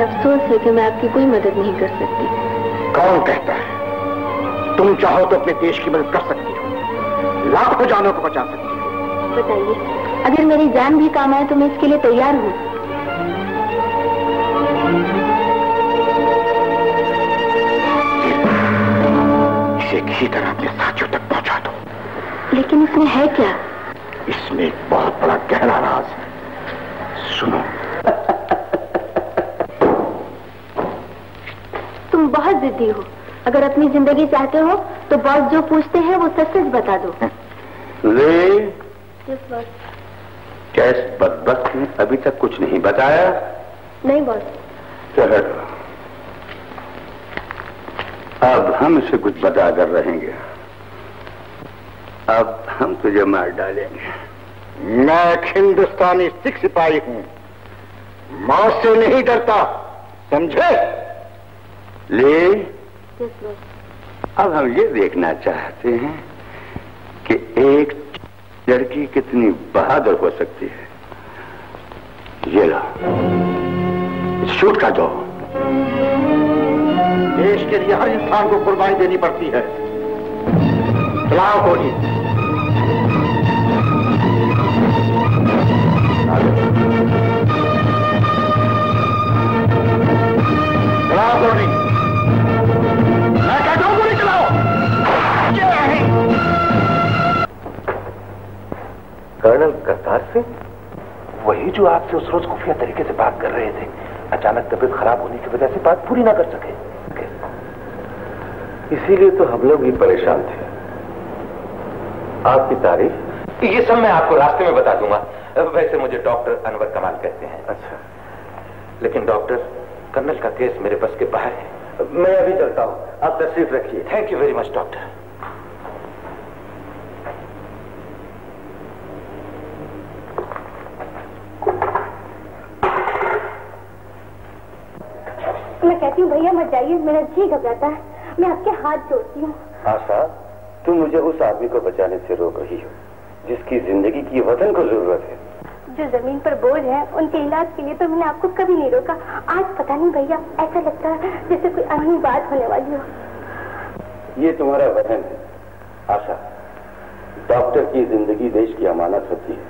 अफसोस है कि मैं आपकी कोई मदद नहीं कर सकती। कौन कहता है? तुम चाहो तो अपने देश की मदद कर सकती हो, लाखों जानों को बचा सकती हो। बताइए, अगर मेरी जान भी काम आए तो मैं इसके लिए तैयार हूँ। इसे किसी तरह अपने साथियों तक पहुंचा दो। लेकिन इसमें है क्या? इसमें एक बहुत बड़ा गहरा राज है। सुनो। तुम बहुत जिद्दी हो। अगर अपनी जिंदगी चाहते हो तो बॉस जो पूछते हैं वो सच सच बता दो। ले, बॉस। क्या इस बदबख्त ने अभी तक कुछ नहीं बताया? नहीं बॉस। चलो, अब हम इसे कुछ बता कर रहेंगे। अब हम तुझे मार डालेंगे। मैं एक हिंदुस्तानी सिख सिपाही हूं, मौत से नहीं डरता, समझे? ले, अब हम ये देखना चाहते हैं कि एक लड़की कितनी बहादुर हो सकती है। ये लो, शूट कर दो। देश के लिए हर इंसान को कुर्बानी देनी पड़ती है। चलाओ गोली। चलाओ गोली। मैं कहता हूं गोली चलाओ। कर्नल करतार सिंह, वही जो आपसे उस रोज खुफिया तरीके से बात कर रहे थे, अचानक तबीयत खराब होने की वजह से बात पूरी ना कर सके। इसीलिए तो हम लोग भी परेशान थे। आपकी तारीफ? ये सब मैं आपको रास्ते में बता दूंगा। वैसे मुझे डॉक्टर अनवर कमाल कहते हैं। अच्छा, लेकिन डॉक्टर, कर्नल का केस मेरे बस के बाहर है। मैं अभी चलता हूं, आप तशरीफ रखिए। Thank you very much doctor. मैं कहती हूँ भैया मत जाइए, मेरा जी घबराता है। मैं आपके हाथ जोड़ती हूँ। आशा, तुम मुझे उस आदमी को बचाने से रोक रही हो जिसकी जिंदगी की वतन को जरूरत है। जो जमीन पर बोझ है उनके इलाज के लिए तो मैंने आपको कभी नहीं रोका। आज पता नहीं भैया, ऐसा लगता है जैसे कोई अनहोनी बात होने वाली हो। ये तुम्हारा वतन है आशा। डॉक्टर की जिंदगी देश की अमानत होती है।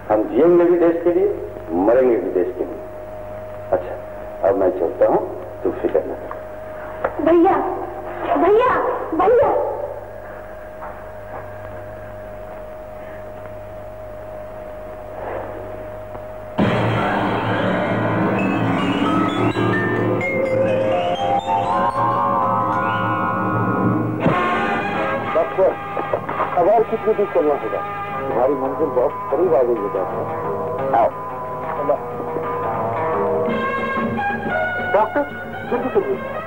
हम जिएंगे भी देश के लिए, मरेंगे भी देश के लिए। अच्छा, अब मैं चलता हूँ, तुम फिक्र न करो। भैया भैया भैया, डॉक्टर, अब और कितनी दूर चलना होगा? तुम्हारी मंजिल बहुत करीब आ गई है डॉक्टर। आओ डॉक्टर, जल्दी चलिए।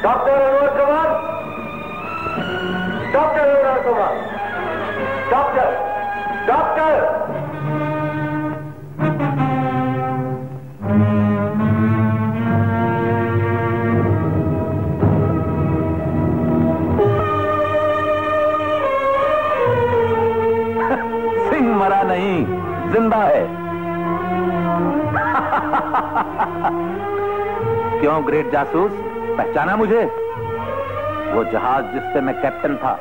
डॉक्टर अनुराग कुमार, डॉक्टर अनुराग कुमार, डॉक्टर, डॉक्टर। सिंह मरा नहीं, जिंदा है। क्यों ग्रेट जासूस, पहचाना मुझे? वो जहाज जिससे मैं कैप्टन था,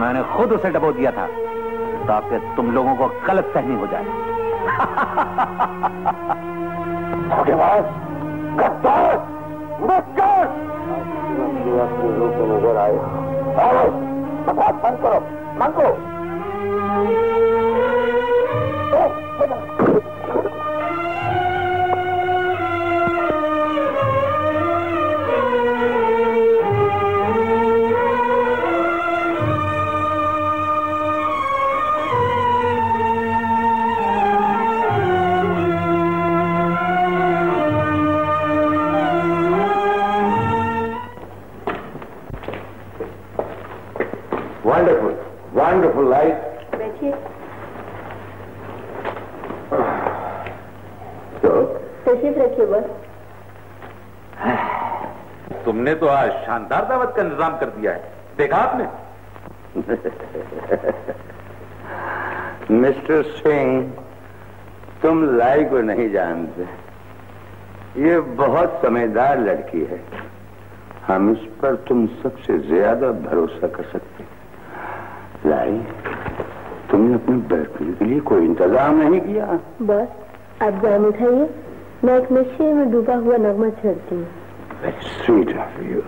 मैंने खुद उसे डबो दिया था ताकि तुम लोगों को गलतफहमी हो जाए। धोखेबाज, गद्दार, मक्कार, नजर आए। आओ, बकवास बंद करो, मांगो। Wonderful, wonderful life. बैठिए। तो तशरीफ रखिए बस। तुमने तो आज शानदार दावत का इंतजाम कर दिया है, देखा आपने? मिस्टर सिंह, तुम लाई को नहीं जानते। ये बहुत समझदार लड़की है, हम इस पर तुम सबसे ज्यादा भरोसा कर सकते हैं। लाई, तुमने अपने बर्थडे के लिए कोई इंतजाम नहीं किया? बस आप जान उठाइए, मैं एक नशे में डूबा हुआ नगमा चढ़ती हूँ। Very sweet of you.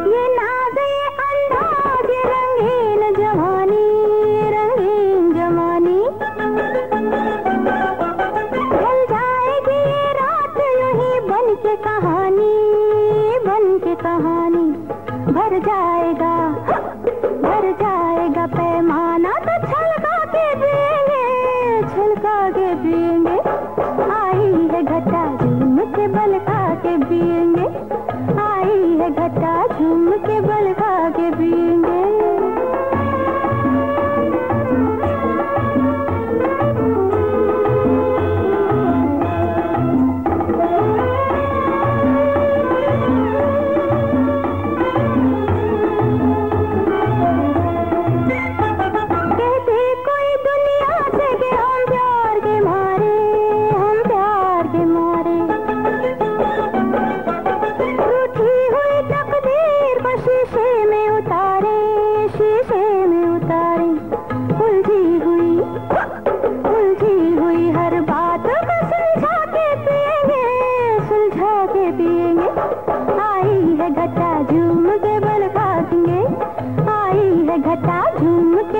ये नाज़ ये अंदाज़ ये रंगीन जवानी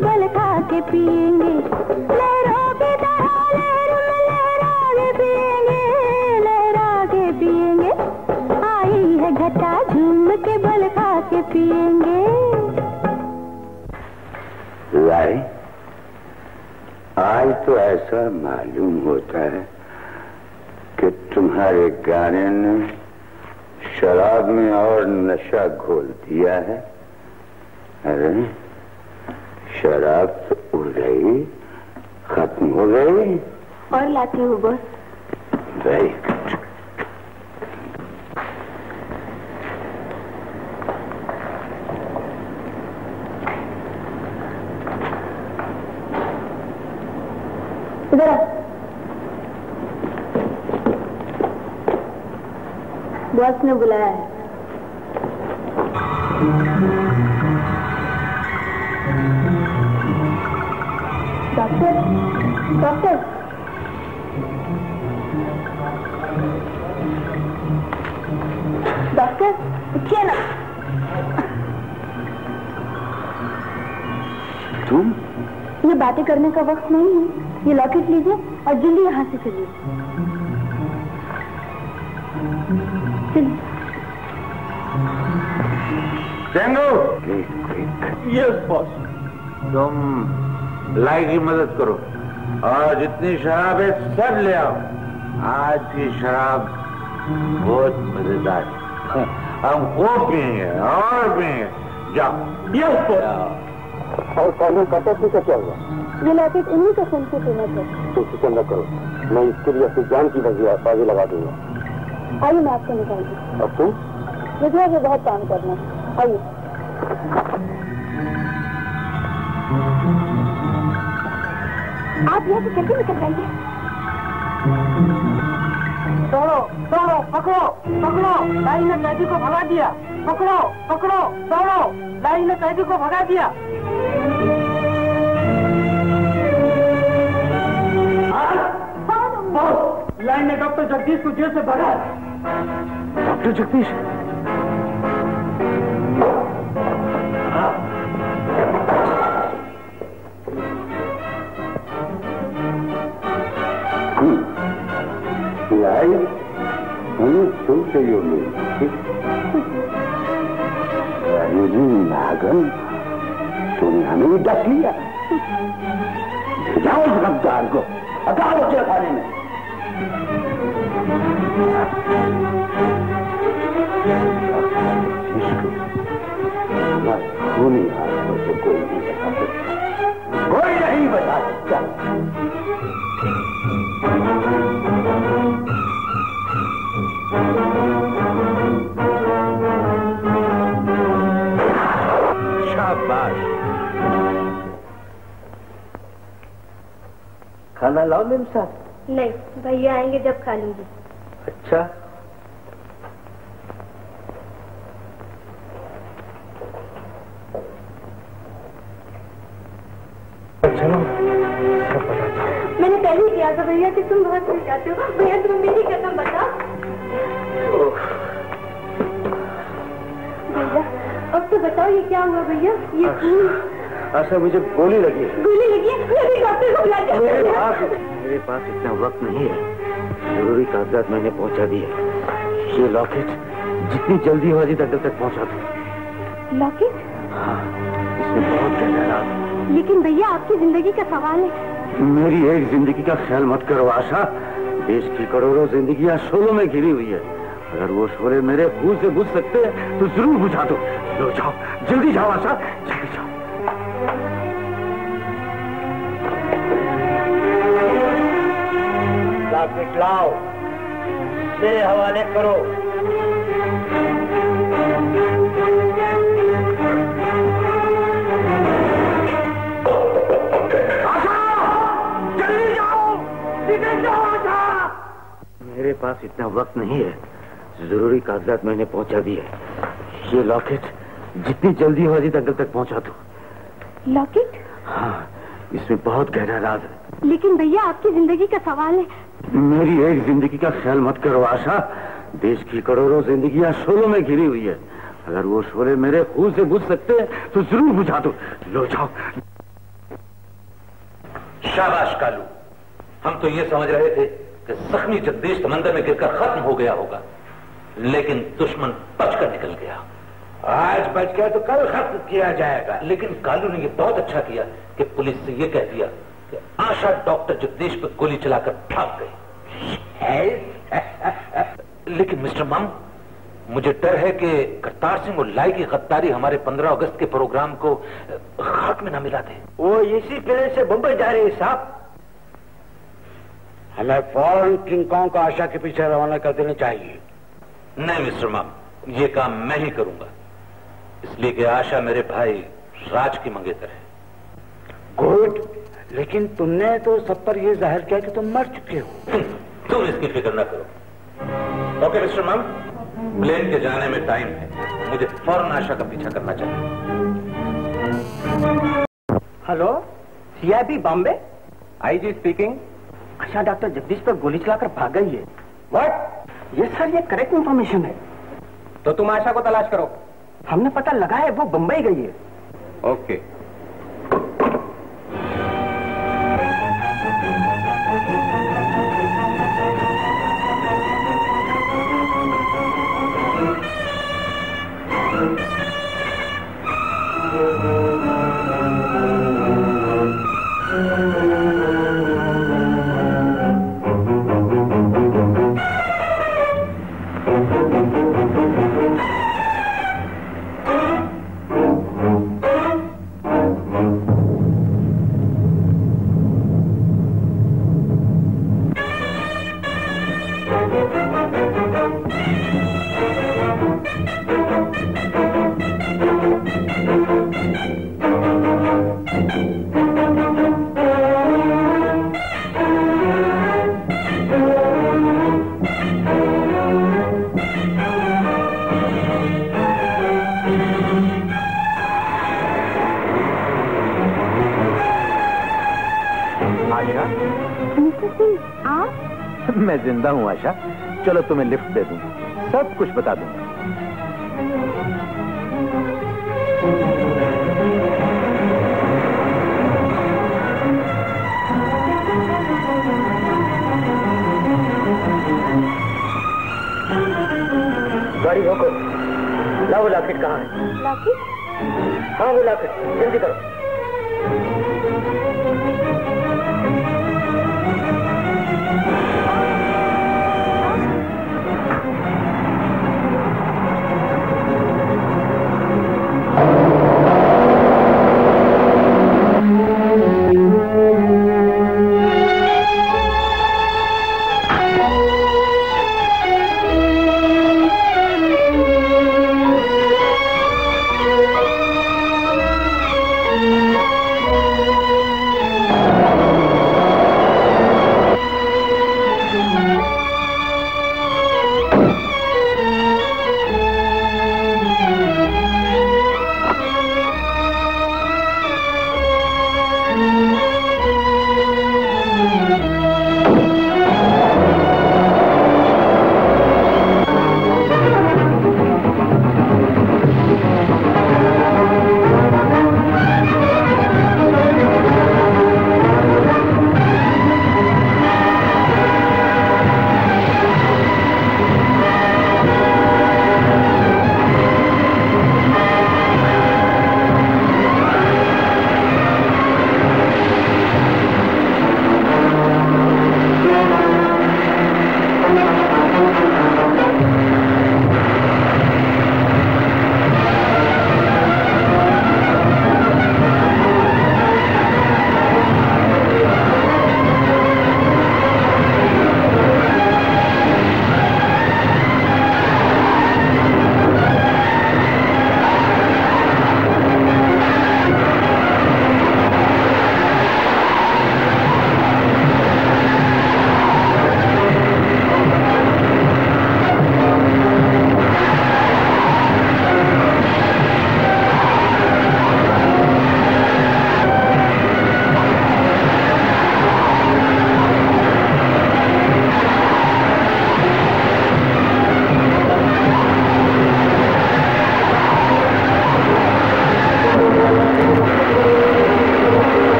बल खा के पिएंगे, लहरों की तरह लहरा के पिएंगे, लहरा के पिएंगे। आई है घटा झूम के बल खा के पिएंगे। लाई, आज तो ऐसा मालूम होता है कि तुम्हारे गाने ने शराब में और नशा घोल दिया है। अरे शराब तो उड़ गई, खत्म हो गई। और लाती हूँ बॉस। Very good. इधर बॉस ने बुलाया है। डॉक्टर, डॉक्टर, डॉक्टर उठिए ना। तुम? ये बातें करने का वक्त नहीं है। ये लॉकेट लीजिए और जल्दी यहाँ से चलिए। Yes boss. तुम लाई की मदद करो और जितनी शराब है सब ले आओ। आज की शराब बहुत मजेदार है। हम खूब पिएंगे और पिएंगे। जाओ। Yes boss. और कानून काटा का क्या हुआ? ये लॉकेट इन्हीं का सुन के कीमत है। तो फिक्र न करो, मैं इसके लिए अपनी जान की बाजी लगा दूंगा। आइए मैं आपको निकालूंगी। और तुम? मुझे आगे बहुत काम करना है। आइए। आप यहाँ से जल्दी निकल जाइए। दौड़ो दौड़ो, पकड़ो पकड़ो, लाई ने कैदी को भगा दिया। पकड़ो पकड़ो, दौड़ो, लाई ने कैदी को भगा दिया। लाई ने डॉक्टर जगदीश को जेल से भगा। डॉक्टर जगदीश? लाई, हमें क्यों चाहिए नागन? तूने हमें भी डस लिया। जाओ गद्दार को, हटाओ बच्चे खाने में। खूनी हाथ से कोई नहीं बता सकता, कोई नहीं बता सकता। शाबाश। खाना लाओ मेम साहब। नहीं, भैया आएंगे जब खा लूंगी। अच्छा, चलो सब बताता हूँ। मैंने पहले ही किया था भैया कि तुम बहुत मिल जाते हो। भैया तुम मेरी कसम बताओ। भैया अब तो बताओ ये क्या हुआ भैया? ये खून। अच्छा, मुझे गोली लगी है। गोली लगी है? डॉक्टर को बुला के। मेरे पास इतना वक्त नहीं है, जरूरी कागजात मैंने पहुंचा दिए। ये लॉकेट जितनी जल्दी हो डॉक्टर तक पहुंचा दो। लॉकेट? हाँ, इसमें बहुत गहरा राज है। लेकिन भैया आपकी जिंदगी का सवाल है। मेरी एक जिंदगी का ख्याल मत करो आशा। देश की करोड़ों जिंदगियां शोलों में घिरी हुई है। अगर वो शोले मेरे खून से बुझ सकते हैं तो जरूर बुझा दो। लो जाओ, जल्दी जाओ आशा, जल्दी जाओ। लॉकेट लाओ, मेरे हवाले करो। मेरे पास इतना वक्त नहीं है, जरूरी कागजात मैंने पहुंचा दिए। ये लॉकेट जितनी जल्दी हो अजीत अंकल तक पहुंचा दो। लॉकेट? हाँ, इसमें बहुत गहरा राज है। लेकिन भैया आपकी जिंदगी का सवाल है। मेरी एक जिंदगी का ख्याल मत करो आशा। देश की करोड़ों जिंदगियां शोलों में घिरी हुई है। अगर वो शोले मेरे खून से बुझ सकते हैं तो जरूर बुझा दो। लो जाओ। शाबाश कालू, हम तो ये समझ रहे थे कि जख्मी जगदीश समंदर में गिरकर खत्म हो गया होगा, लेकिन दुश्मन बचकर निकल गया। आज बच गया तो कल खत्म किया जाएगा। लेकिन कालू ने यह बहुत अच्छा किया कि पुलिस से यह कह दिया कि आशा डॉक्टर जगदीश पर गोली चलाकर भाग गई। लेकिन मिस्टर मम, मुझे डर है कि करतार सिंह और लाई की गद्दारी हमारे 15 अगस्त के प्रोग्राम को खाक में न मिला दे। वो इसी किले से बंबई जा रहे हैं साहब। हमें फौरन किंग कॉन्ग को आशा के पीछे रवाना कर देना चाहिए। नहीं मिस्टर मम, ये काम मैं ही करूंगा, इसलिए कि आशा मेरे भाई राज की मंगेतर है। गुड, लेकिन तुमने तो सब पर यह जाहिर किया कि तुम मर चुके हो। तुम इसकी फिक्र न करो। ओके मिस्टर मम, प्लेन के जाने में टाइम है, मुझे फौरन आशा का पीछा करना चाहिए। Hello, CIB Bombay, IG speaking. Asha doctor Jagdish पर गोली चलाकर भाग गई है। व्हाट? ये सर, ये करेक्ट इंफॉर्मेशन है। तो तुम आशा को तलाश करो। हमने पता लगा है वो बंबई गई है। ओके। मैं जिंदा हूं आशा, चलो तुम्हें लिफ्ट दे दूं, सब कुछ बता दूंगा। गाड़ी रोको। ला वो लॉकेट कहाँ है? लॉकेट? हाँ वो लॉकेट, जल्दी करो।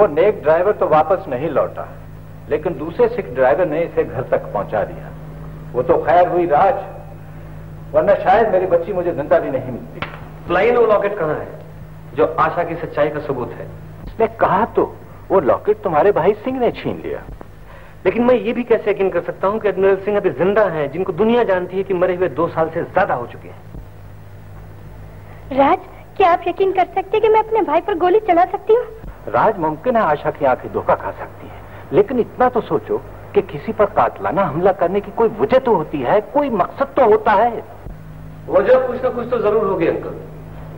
वो नेक ड्राइवर तो वापस नहीं लौटा, लेकिन दूसरे सिख ड्राइवर ने इसे घर तक पहुंचा दिया। वो तो खैर हुई राज, वरना शायद मेरी बच्ची मुझे जिंदा भी नहीं मिलती। फ्लाइन वो लॉकेट कहाँ है जो आशा की सच्चाई का सबूत है? उसने कहा तो वो लॉकेट तुम्हारे भाई सिंह ने छीन लिया। लेकिन मैं ये भी कैसे यकीन कर सकता हूँ कि एडमिरल सिंह अभी जिंदा हैं, जिनको दुनिया जानती है कि मरे हुए 2 साल से ज्यादा हो चुके हैं। राज, क्या आप यकीन कर सकते हैं कि मैं अपने भाई पर गोली चला सकती हूँ? राज, मुमकिन है आशा की आंखें धोखा खा सकती है, लेकिन इतना तो सोचो कि किसी पर कातलाना हमला करने की कोई वजह तो होती है, कोई मकसद तो होता है। वजह कुछ ना कुछ तो जरूर होगी अंकल,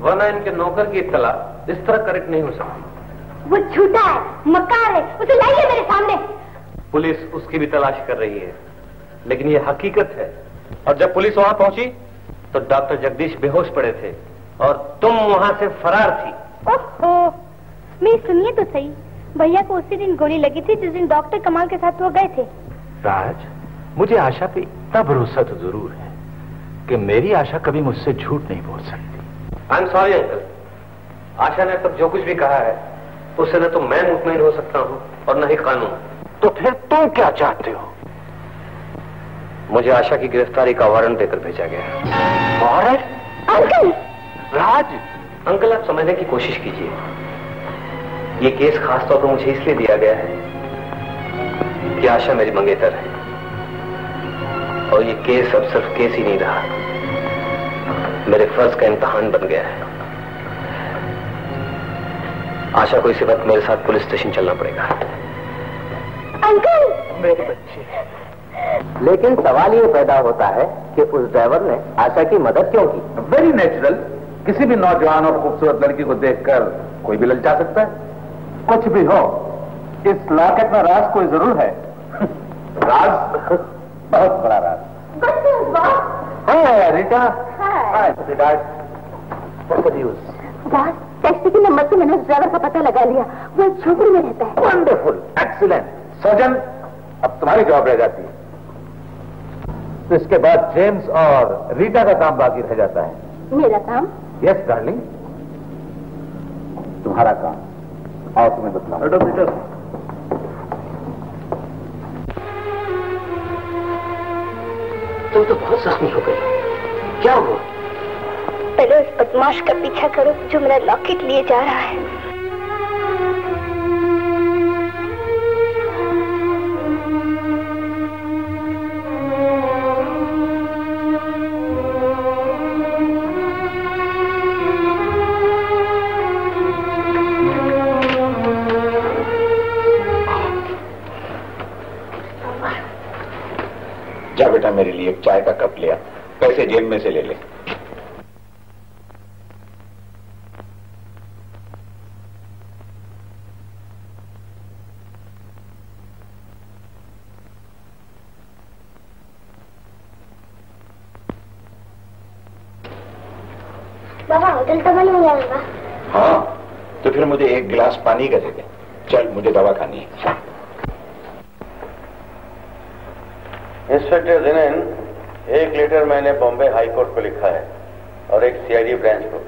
वरना इनके नौकर की इत्तला इस तरह करेक्ट नहीं हो सकती। वो झूठा है, मक्कार है, उसे लाइए मेरे सामने। पुलिस उसकी भी तलाश कर रही है, लेकिन ये हकीकत है। और जब पुलिस वहां पहुंची तो डॉक्टर जगदीश बेहोश पड़े थे और तुम वहां से फरार थी। ओहो, मैं सुनिए तो सही, भैया को उसी दिन गोली लगी थी जिस दिन डॉक्टर कमाल के साथ वो गए थे। राज, मुझे आशा पे इतना भरोसा तो जरूर है कि मेरी आशा कभी मुझसे झूठ नहीं बोल सकती। आई एम सॉरी अंकल, आशा ने तब जो कुछ भी कहा है उससे न तो मैं मुतमईन हो सकता हूँ और न ही कानून। तो फिर तुम क्या चाहते हो? मुझे आशा की गिरफ्तारी का वारंट देकर भेजा गया। वारंट? अंकल! राज! अंकल, आप समझने की कोशिश कीजिए। ये केस खासतौर पर मुझे इसलिए दिया गया है कि आशा मेरी मंगेतर है, और ये केस अब सिर्फ केस ही नहीं रहा, मेरे फर्ज का इम्तिहान बन गया है। आशा को इसी वक्त मेरे साथ पुलिस स्टेशन चलना पड़ेगा। अंकल! मेरे बच्चे। लेकिन सवाल ये पैदा होता है कि उस ड्राइवर ने आशा की मदद क्यों की? वेरी नेचुरल, किसी भी नौजवान और खूबसूरत लड़की को देखकर कोई भी ललचा सकता है। कुछ भी हो, इस लॉकेट में राज कोई जरूर है। राज, बहुत बड़ा राज। रीटा, बॉस, टैक्सी के नंबर से मैंने उस ड्राइवर का पता लगा लिया, वो एक झोपड़ी में रहता है। Wonderful, excellent. सर्जन, अब तुम्हारी जॉब रह जाती है। तो इसके बाद जेम्स और रीटा का काम बाकी रह जाता है। मेरा काम? यस डार्लिंग, तुम्हारा काम। और तुम्हें बतलाऊं। तुम तो बहुत जख्मी हो गई, क्या हुआ? पहले उस बदमाश का पीछा करो जो मेरा लॉकेट लिए जा रहा है। जा बेटा, मेरे लिए एक चाय का कप ले आ, पैसे जेब में से ले ले। बाबा, होटल तो बंद हो जाएगा। हाँ, तो फिर मुझे एक गिलास पानी का दे दे। चल, मुझे दवा खानी है। इंस्पेक्टर जिनेन, एक लेटर मैंने बॉम्बे हाई कोर्ट को लिखा है और एक सीआईडी ब्रांच को।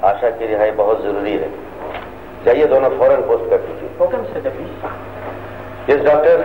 आशा की रिहाई बहुत जरूरी है, जाइए दोनों फौरन पोस्ट कर दीजिए। हुक्म से डॉक्टर। Yes doctor.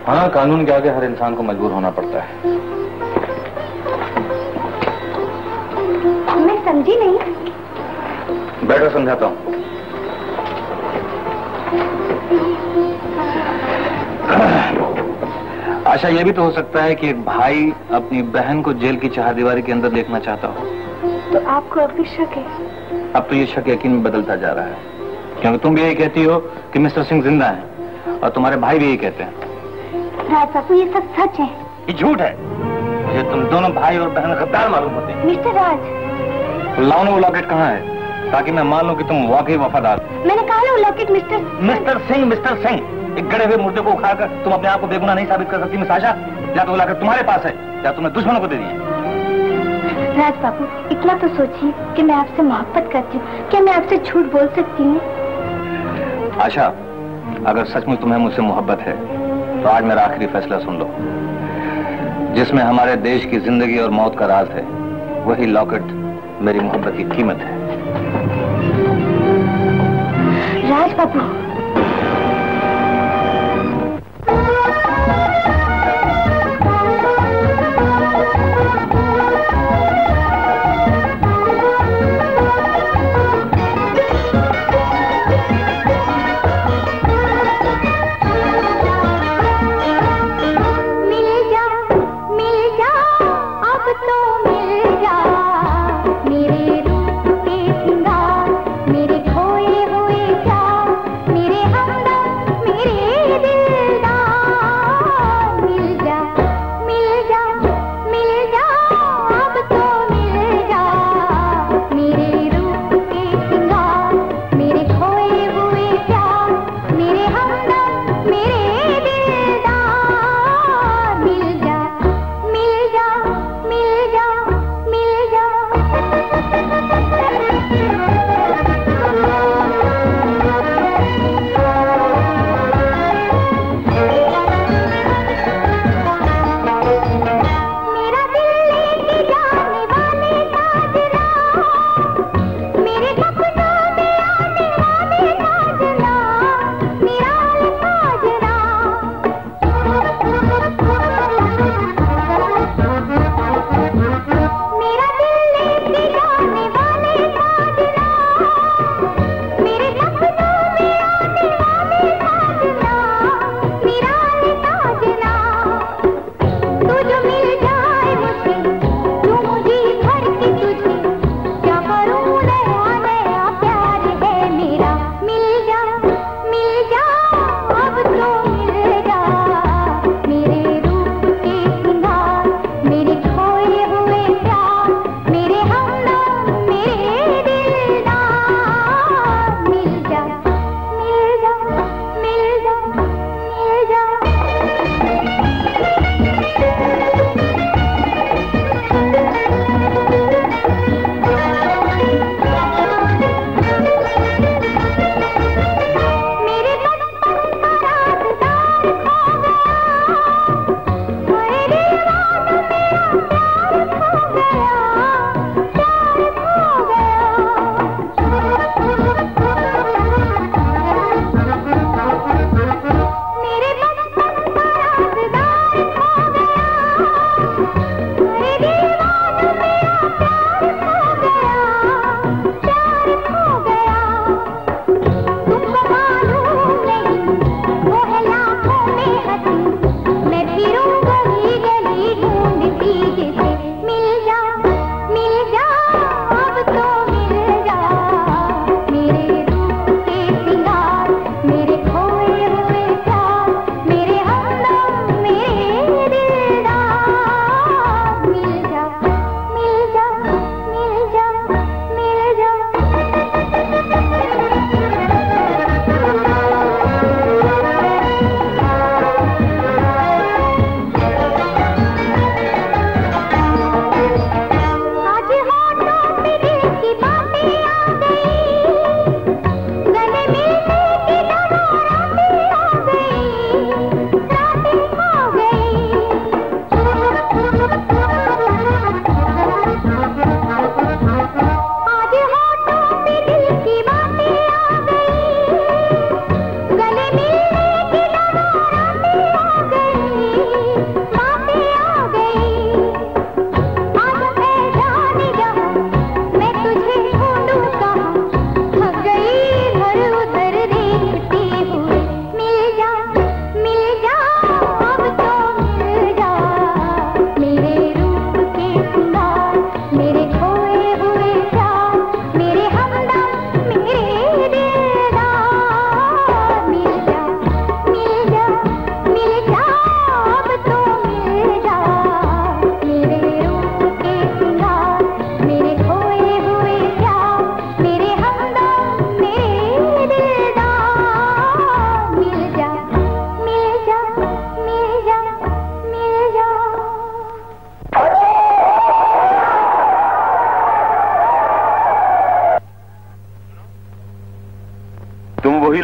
हाँ, कानून के आगे हर इंसान को मजबूर होना पड़ता है। मैं समझी नहीं। बैठो, समझाता हूँ। आशा, ये भी तो हो सकता है कि एक भाई अपनी बहन को जेल की चारदीवारी के अंदर देखना चाहता हो। तो आपको अब भी शक है? अब तो ये शक यकीन में बदलता जा रहा है, क्योंकि तुम भी यही कहती हो कि मिस्टर सिंह जिंदा है और तुम्हारे भाई भी यही कहते हैं। राज बाबू, ये सब सच है। ये झूठ है। मुझे तुम दोनों भाई और बहन गद्दार मालूम होते हैं। मिस्टर राज, लाओ ना वो लॉकेट कहाँ है, ताकि मैं मान लूं कि तुम वाकई वफादार। मैंने कहा ना वो लॉकेट मिस्टर सिंह, एक गड़े हुए मुर्दे को उखाड़कर तुम अपने आप को बेगुनाह नहीं साबित कर सकती मिस आशा। या तो वो लॉकेट तुम्हारे पास है या तुमने दुश्मनों को दे दिया। राज बाबू, इतना तो सोचिए कि मैं आपसे मोहब्बत करती हूँ। क्या मैं आपसे झूठ बोल सकती हूँ? आशा, अगर सचमुच तुम्हें मुझसे मोहब्बत है तो आज मेरा आखिरी फैसला सुन लो, जिसमें हमारे देश की जिंदगी और मौत का राज है, वही लॉकेट मेरी मोहब्बत की कीमत है। राज बाबू, मेरे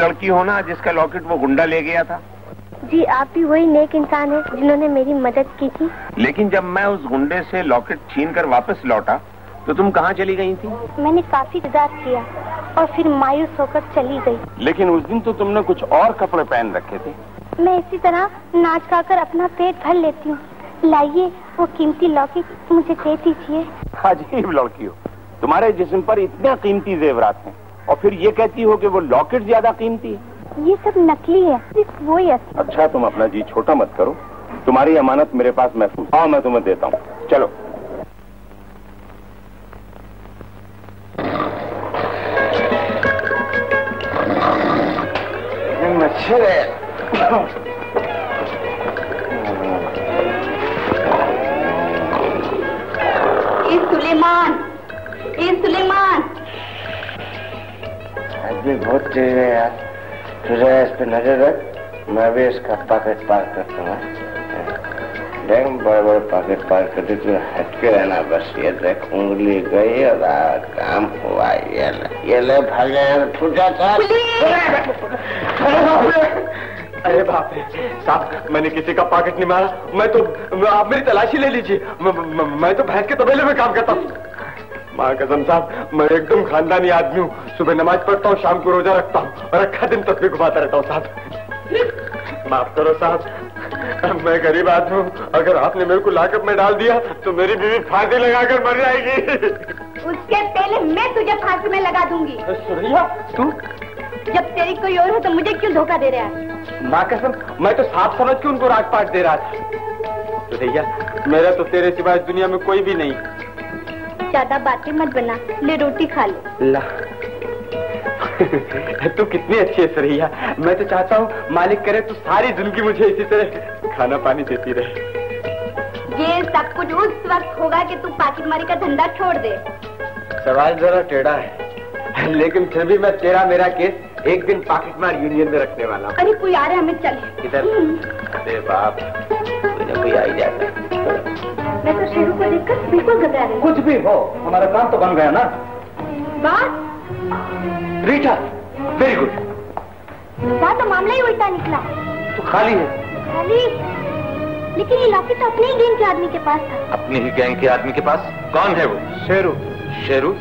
लड़की हो ना जिसका लॉकेट वो गुंडा ले गया था? जी, आप भी वही नेक इंसान हैं जिन्होंने मेरी मदद की थी। लेकिन जब मैं उस गुंडे से लॉकेट छीनकर वापस लौटा तो तुम कहाँ चली गई थी? मैंने काफी इंतजार किया और फिर मायूस होकर चली गई। लेकिन उस दिन तो तुमने कुछ और कपड़े पहन रखे थे। मैं इसी तरह नाच गाकर अपना पेट भर लेती हूँ। लाइए वो कीमती लॉकेट मुझे दे दीजिए। अजीब लड़की हो, तुम्हारे जिस्म पर इतने कीमती जेवरात हैं और फिर ये कहती हो कि वो लॉकेट ज्यादा कीमती है। ये सब नकली है, सिर्फ वही असली। अच्छा, तुम अपना जी छोटा मत करो, तुम्हारी अमानत मेरे पास महफूज। हाँ, मैं तुम्हें देता हूँ, चलो। मच्छर है। सुलेमान, सुलेमान। आदमी बहुत तेज है यार। तुझे इस पे नजर रख, मैं भी इसका पॉकेट पार करता हूँ। देख, बड़े बड़े पॉकेट पार करते, तू हटके रहना बस। ये देख, उंगली गई और काम हुआ। ये ले भाग जाए, छूटा था। अरे बाप रे साहब, मैंने किसी का पॉकेट नहीं मारा। मैं तो, आप मेरी तलाशी ले लीजिए। मैं तो भैंस के तबेले में काम करता हूँ। माँ कसम साहब, मैं एकदम खानदानी आदमी हूँ। सुबह नमाज पढ़ता हूँ, शाम को रोजा रखता हूँ और अक्खा दिन तस्वीर घुमाता रहता हूँ साहब। माफ करो साहब, मैं गरीब आदमी हूँ। अगर आपने मेरे को लाकअप में डाल दिया तो मेरी बीवी फांसी लगाकर मर जाएगी। उसके पहले मैं तुझे फांसी में लगा दूंगी। सुरैया, तू? जब तेरी कोई और हो तो मुझे क्यों धोखा दे रहा है? माँ कसम, मैं तो साफ समझ के उनको राजपाट दे रहा था। सुरैया, मेरा तो तेरे सिवाय दुनिया में कोई भी नहीं। ज्यादा बातें मत बना, ले रोटी खा ले। ला। तू कितनी अच्छी है सुरैया। मैं तो चाहता हूँ मालिक करे तो सारी जिंदगी मुझे इसी तरह खाना पानी देती रहे। ये सब कुछ उस वक्त होगा कि तू पाकिटमारी का धंधा छोड़ दे। सवाल जरा टेढ़ा है, लेकिन फिर भी मैं तेरा मेरा केस एक दिन पाकिटमार यूनियन में रखने वाला हूँ। अरे कोई आ रहा है, हमें चले। इधर। अरे बाप, कोई आ ही जाता है। मैं तो शेरू को देखकर बिल्कुल घबरा रही। कुछ भी हो, हमारा काम तो बन गया ना। बात रीटा, वेरी गुड। बात तो मामला ही उल्टा निकला। तो खाली है। खाली? लेकिन ये लॉकेट तो अपने ही गैंग के आदमी के पास था। अपने ही गैंग के आदमी के पास? कौन है वो? शेरू। शेरू?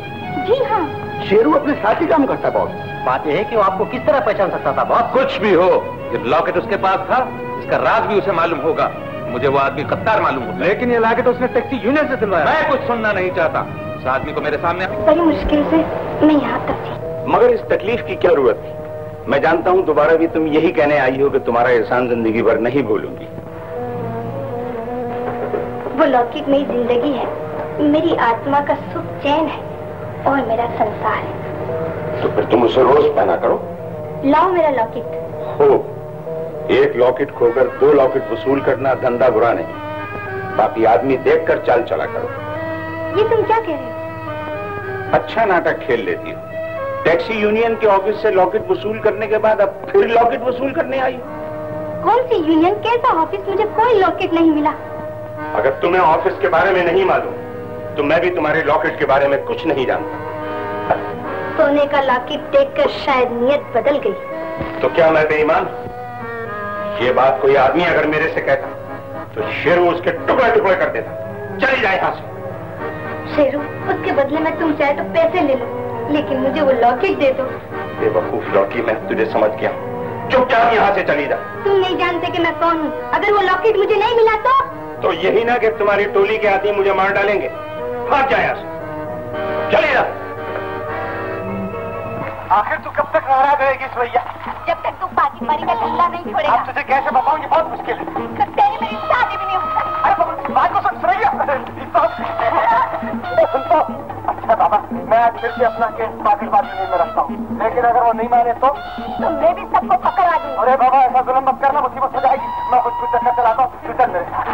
जी हाँ। शेरू अपने साथ ही काम करता बॉस। बात यह है कि वो आपको किस तरह पहचान सकता था बॉस? कुछ भी हो, ये लॉकेट उसके पास था, इसका राज भी उसे मालूम होगा। मुझे वो आदमी गद्दार मालूम होता है। लेकिन ये लॉकेट उसने टैक्सी यूनियन से दिलवाया। मैं कुछ सुनना नहीं चाहता। उस आदमी को मेरे सामने बड़ी मुश्किल से मैं यहाँ तक थी। मगर इस तकलीफ की क्या जरूरत थी? मैं जानता हूँ दोबारा भी तुम यही कहने आई हो कि तुम्हारा एहसान जिंदगी भर नहीं भूलूंगी। वो लौकिक मेरी जिंदगी है, मेरी आत्मा का सुख चैन है और मेरा संसार है। तो फिर तुम उसे रोज पहना करो। लाओ मेरा लॉकेट। हो, एक लॉकेट खोकर 2 लॉकेट वसूल करना धंधा बुरा नहीं, बाकी आदमी देखकर चाल चला करो। ये तुम क्या कह रहे हो? अच्छा नाटक खेल लेती हो। टैक्सी यूनियन के ऑफिस से लॉकेट वसूल करने के बाद अब फिर लॉकेट वसूल करने आई हो। कौन सी यूनियन, कैसा ऑफिस? मुझे कोई लॉकेट नहीं मिला। अगर तुम्हें ऑफिस के बारे में नहीं मालूम तो मैं भी तुम्हारे लॉकेट के बारे में कुछ नहीं जानता। सोने का लॉकेट देखकर शायद नियत बदल गई। तो क्या मैं बेईमान? ये बात कोई आदमी अगर मेरे से कहता तो शेरू उसके टुकड़े टुकड़े कर देता। चली जाए यहाँ से। शेरू, उसके बदले में तुम चाहे तो पैसे ले लो, लेकिन मुझे वो लॉकेट दे दो। बेवकूफ लौकी, मैं तुझे समझ गया। चुपचाप यहाँ से चली जा। तुम नहीं जानते कि मैं कौन हूँ। अगर वो लॉकेट मुझे नहीं मिला तो यही ना कि तुम्हारी टोली के आदमी मुझे मार डालेंगे। भाग जाए यहाँ से, चलिए जा। आखिर तू कब तक हरा करेगी सुरैया? जब तक तू पाकिटमारी का धंधा नहीं छोड़ेगा। अब तुझे कैसे बताऊं, ये बहुत मुश्किल है। तेरी मेरी शादी भी नहीं हो सकती। अरे बात को सुन सुरैया। सुनता हूँ। अच्छा बाबा, मैं आज फिर से अपना केस पाकिटमार यूनियन में रखता हूँ, लेकिन अगर वो नहीं माने तो मैं भी सबको पकड़वा दूंगी। अरे बाबा, ऐसा जुल्म मत करना, मुसीबत हो जाएगी। मैं खुद कुछ चक्कर चलाता हूँ, तू चल मेरे साथ।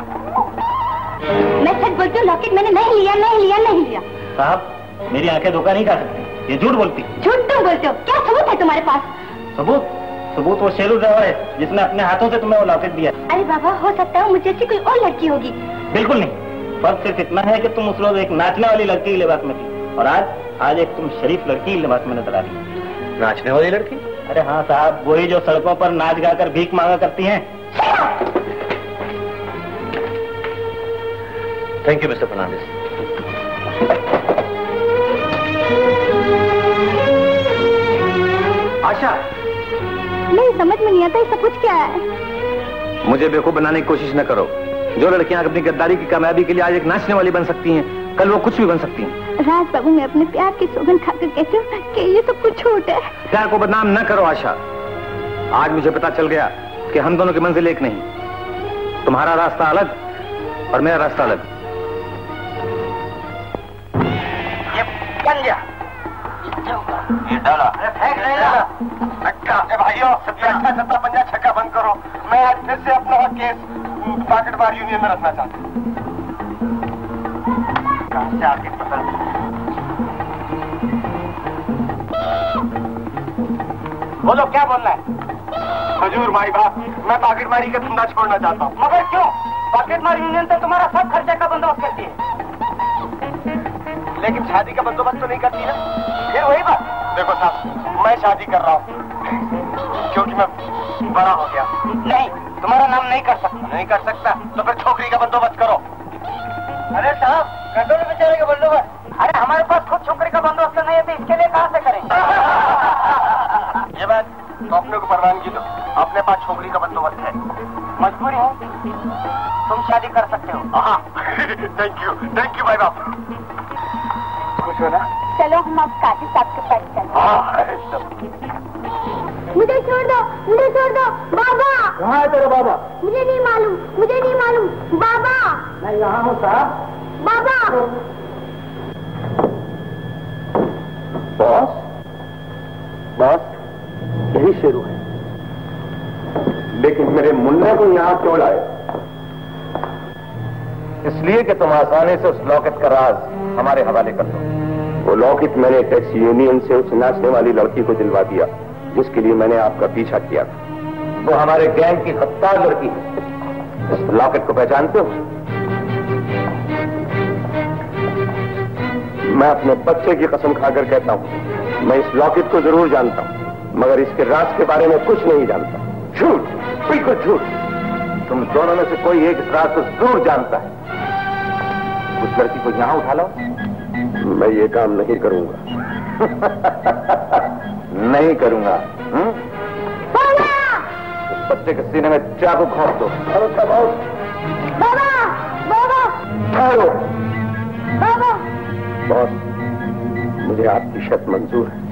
मैं सच बोलती हूँ, लॉकेट मैंने नहीं लिया, नहीं लिया, नहीं लिया। साहब, मेरी आंखें धोखा नहीं खा सकती, ये झूठ बोलती। झूठ तुम बोलते हो? क्या सबूत है तुम्हारे पास? सबूत? सबूत वो शेरू ड्राइवर है जिसने अपने हाथों से तुम्हें वो लॉकेट दिया। अरे बाबा, हो सकता है मुझे कोई और लड़की होगी। बिल्कुल नहीं, फर्क सिर्फ इतना है कि तुम उस रोज एक नाचने वाली लड़की के लिबास में थी और आज एक तुम शरीफ लड़की के लिबास में नजर आ रही। नाचने वाली लड़की? अरे हाँ साहब, वही जो सड़कों पर नाच गाकर भीख मांगा करती हैं। Thank you mister Fernandes. Asha, नहीं समझ में नहीं आता ये सब कुछ क्या है। मुझे बेवकूफ बनाने की कोशिश न करो। जो लड़कियां अपनी गद्दारी की कामयाबी के लिए आज एक नाचने वाली बन सकती हैं, कल वो कुछ भी बन सकती हैं। राज बाबू, मैं अपने प्यार की सौगंध खाकर कहती हूँ कि ये सब कुछ झूठ है। प्यार को बदनाम न करो आशा। आज मुझे पता चल गया कि हम दोनों की मंजिल एक नहीं। तुम्हारा रास्ता अलग और मेरा रास्ता अलग। ये बन गया, ये डाला, अरे फेंक नहीं डाला। भाइयों, 70 पंजा छक्का बंद करो। मैं आज फिर से अपना केस पॉकेट बार यूनियन में रखना चाहता हूँ। कहां से आके पता बोलो, क्या बोलना है? हजूर भाई बाप, मैं पॉकेटमारी का धंधा छोड़ना चाहता हूँ। मगर क्यों? पॉकेटमारी यूनियन तो तुम्हारा सब खर्चे का बंदोबस्त करती है, लेकिन शादी का बंदोबस्त तो नहीं करती ना। फिर वही बात। देखो साहब, मैं शादी कर रहा हूँ क्योंकि मैं बड़ा हो गया। नहीं, तुम्हारा नाम नहीं कर सकता। नहीं कर सकता तो फिर छोकरी का बंदोबस्त करो। अरे साहब, कर दो ना बेचारे का बंदोबस्त। अरे हमारे पास खुद छोकरी का बंदोबस्त नहीं है तो इसके लिए कहाँ से करें? ये बात तो अपने को परवानगी दो, अपने पास छोकरी का बंदोबस्त है। मजबूरी है, तुम शादी कर सकते हो। हाँ, थैंक यू भाई बाप। खुश हो ना? चलो हम अब काजी साहब के पास चलते। हाँ, मुझे छोड़ दो, मुझे छोड़ दो। बाबा कहाँ है तेरा बाबा? मुझे नहीं मालूम, मुझे नहीं मालूम। बाबा मैं यहाँ हूँ साहब। बाबा बॉस, बॉस, यही शेरू है। लेकिन मेरे मुन्ना को यहाँ क्यों लाए? इसलिए कि तुम आसानी से उस लॉकेट का राज हमारे हवाले कर दो। वो लॉकेट मैंने टैक्स यूनियन से उस नाचने वाली लड़की को दिलवा दिया जिसके लिए मैंने आपका पीछा किया था। वो हमारे गैंग की खत्तार लड़की है। इस लॉकेट को पहचानते हो? मैं अपने बच्चे की कसम खाकर कहता हूँ, मैं इस लॉकेट को जरूर जानता हूँ, मगर इसके राज के बारे में कुछ नहीं जानता। झूठ, बिल्कुल झूठ। तुम दोनों में से कोई एक इस राज को जरूर जानता है। उस लड़की को यहाँ उठा लो। मैं ये काम नहीं करूंगा। नहीं करूंगा। उस बच्चे के सीने में चाकू घोंप दो। बाबा बाबा ठहरो। बाबा। बॉस, मुझे आपकी शर्त मंजूर है।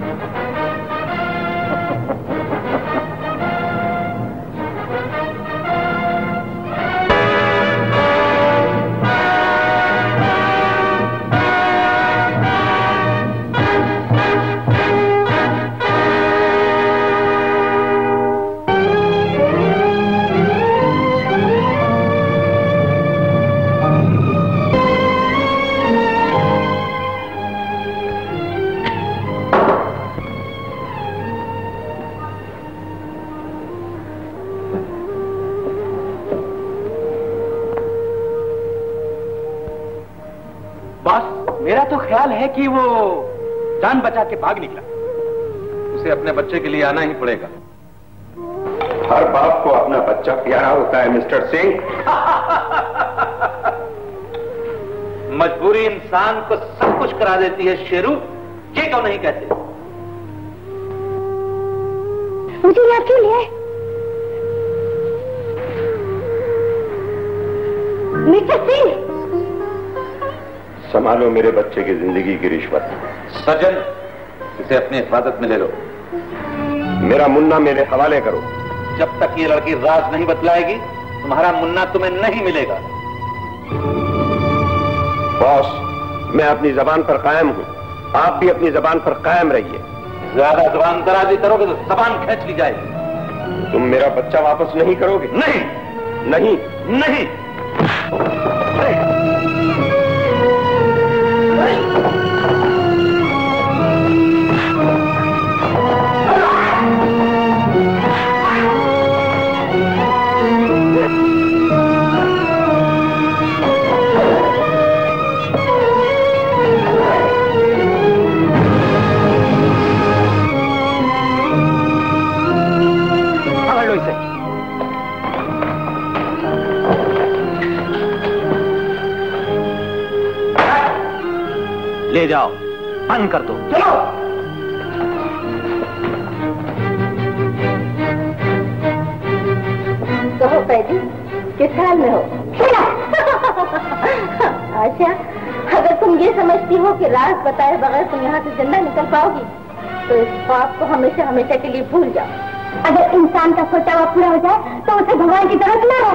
मेरा तो ख्याल है कि वो जान बचा के भाग निकला। उसे अपने बच्चे के लिए आना ही पड़ेगा। हर बाप को अपना बच्चा प्यारा होता है मिस्टर सिंह। मजबूरी इंसान को सब कुछ करा देती है शेरू, ये क्यों नहीं कहते? मुझे यहाँ क्यों लिया? मिस्टर सिंह, संभालो मेरे बच्चे की जिंदगी की रिश्वत। सज्जन, इसे अपनी हिफाजत में ले लो। मेरा मुन्ना मेरे हवाले करो। जब तक ये लड़की राज नहीं बतलाएगी, तुम्हारा मुन्ना तुम्हें नहीं मिलेगा। बॉस, मैं अपनी जबान पर कायम हूँ, आप भी अपनी जबान पर कायम रहिए। ज्यादा जबान दराजी करोगे तो जबान खींच ली जाएगी। तुम मेरा बच्चा वापस नहीं करोगे? नहीं, नहीं, नहीं। ले जाओ, बंद कर दो। चलो। कहो पैदी, किस हाल में हो? अच्छा, अगर तुम ये समझती हो कि राज बताए बगैर तुम यहाँ से जिंदा निकल पाओगी, तो इस ख्वाब को हमेशा हमेशा के लिए भूल जाओ। अगर इंसान का सोचा हुआ पूरा हो जाए तो उसे भगवान की जरूरत न हो।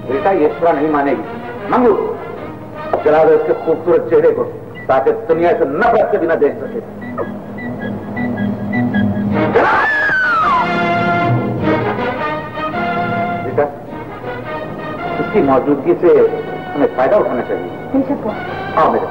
बेटा ये थोड़ा नहीं मानेगी। मंगू जला दो इसके खूबसूरत चेहरे को, ताकि दुनिया से नफरत के बिना देख सके। बेटा इसकी मौजूदगी से हमें फायदा उठाना चाहिए। हाँ मेरे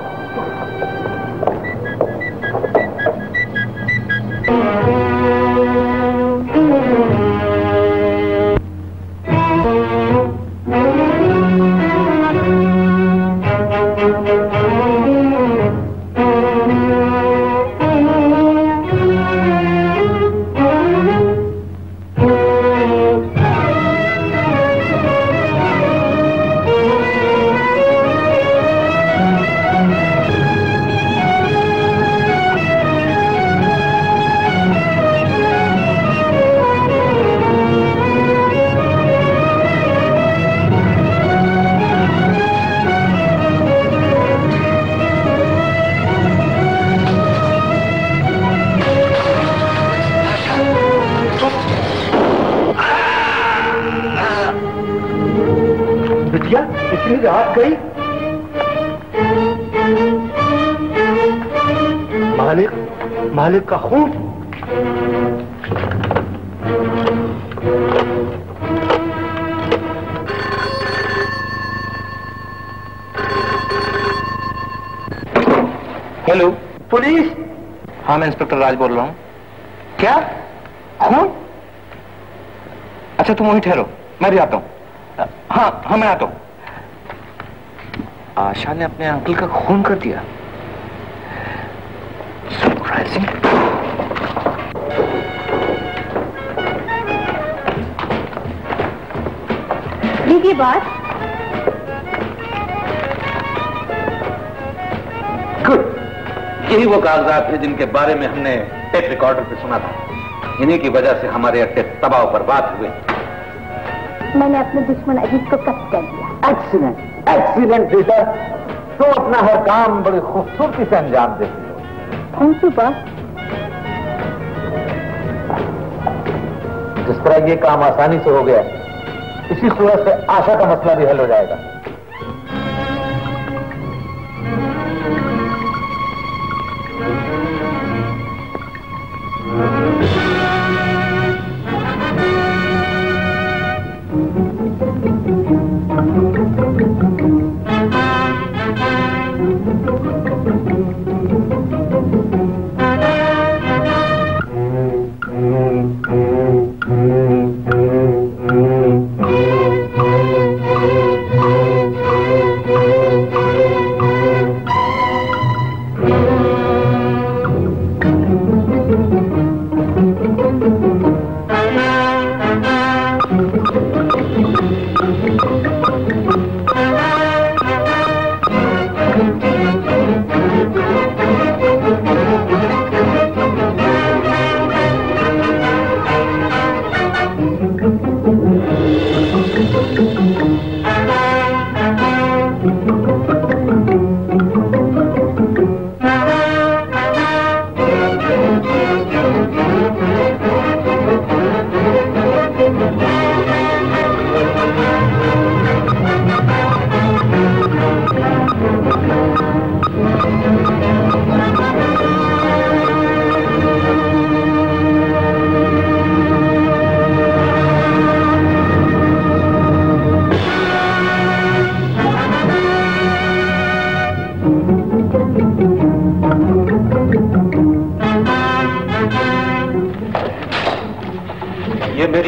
रात गई। मालिक का खून। Hello police. हाँ मैं इंस्पेक्टर राज बोल रहा हूँ। क्या खून? अच्छा तुम वहीं ठहरो, मैं भी आता हूँ। हाँ मैं आता हूँ। आशा ने अपने अंकल का खून कर दिया। सरप्राइजिंग। ये बात गुड। यही वो कागजात थे जिनके बारे में हमने टेप रिकॉर्डर पे सुना था। इन्हीं की वजह से हमारे अड्डे तबाह बर्बाद हुए। मैंने अपने दुश्मन अजीत को कब्ज कर दिया। एक्सीलेंट बेटा, तो अपना हर काम बड़ी खूबसूरती से अंजाम देती हो। कौन सी बात? जिस तरह ये काम आसानी से हो गया, इसी सूरत से आशा का मसला भी हल हो जाएगा।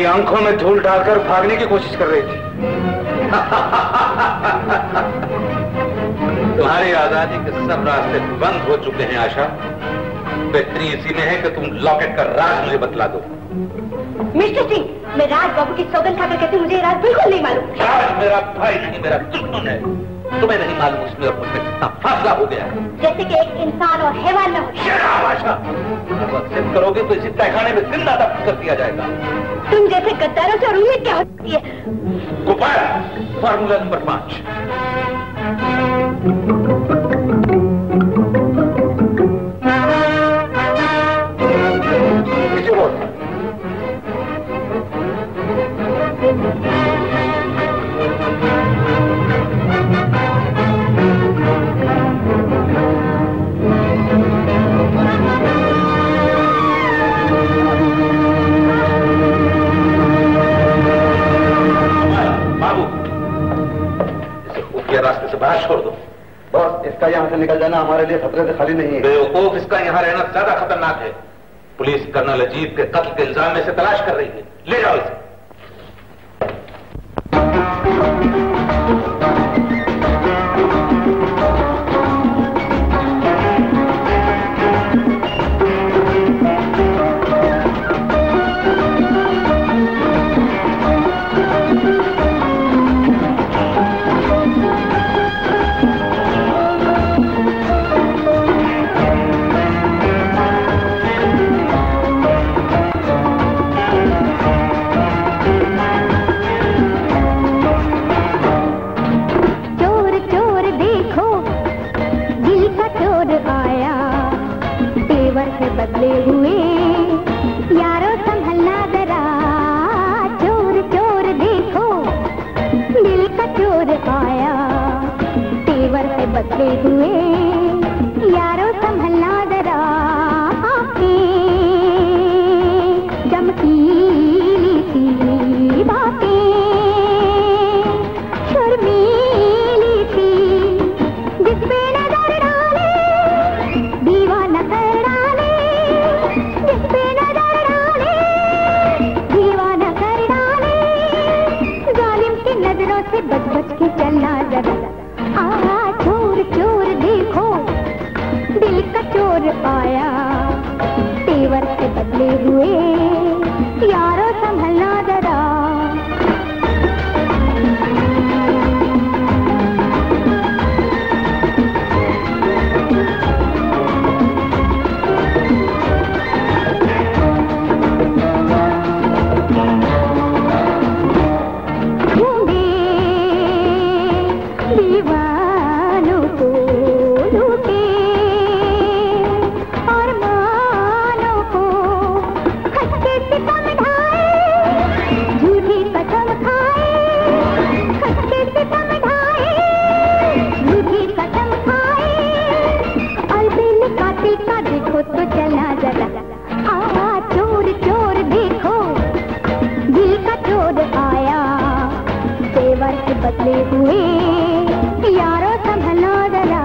आंखों में धूल डालकर भागने की कोशिश कर रही थी। तुम्हारी आजादी के सब रास्ते बंद हो चुके हैं आशा। बेहतरी इसी में है कि तुम लॉकेट का राज मुझे बतला दो। मिस्टर सिंह, मैं राज बाबू की सौगंध खाकर कहती हूँ, मुझे राज बिल्कुल नहीं मालूम। राज मेरा भाई नहीं, मेरा दुश्मन है। तुम्हें नहीं मालूम उसमें और मुझमें कितना फासला हो गया है। जैसे कि एक इंसान और हैवान में होता है। सिद्ध करोगे तो इसी तहखाने में जिंदा दफन कर दिया जाएगा। तुम जैसे गद्दारों से और उम्मीद क्या होती है? Gopal, formula number 5। रास्ते से बाहर छोड़ दो। बॉस, इसका यहाँ से निकल जाना हमारे लिए खतरे से खाली नहीं है। बेवकूफ, इसका यहाँ रहना ज्यादा खतरनाक है। पुलिस कर्नल अजीत के कत्ल के इल्जाम में से तलाश कर रही है। ले जाओ इसे। बदले हुए यारो संभलना जरा, चोर चोर देखो दिल का चोर आया, तेवर से बदले हुए यारो संभलना जरा, चमकीली सी बातें शर्मीली सी, जिसपे नजर डाले दीवाना कर डाले, जिसपे नजर डाले दीवाना कर डाले, जालिम की नजरों से बच बच के चलना जरा, चोर चोर देखो दिल का चोर आया, तेवर से बदले हुए यारो संभलना जरा। दीवानों को लूटे और मानों को खटके सितम ढाए, झूठी कसम खाए, खटके सितम ढाए, झूठी कसम खाए, अलबेल कातिल का देखो तो चलना जरा, चोर चोर देखो दिल का चोर आया, तेवर से बदले हुए यारो संभलना जरा।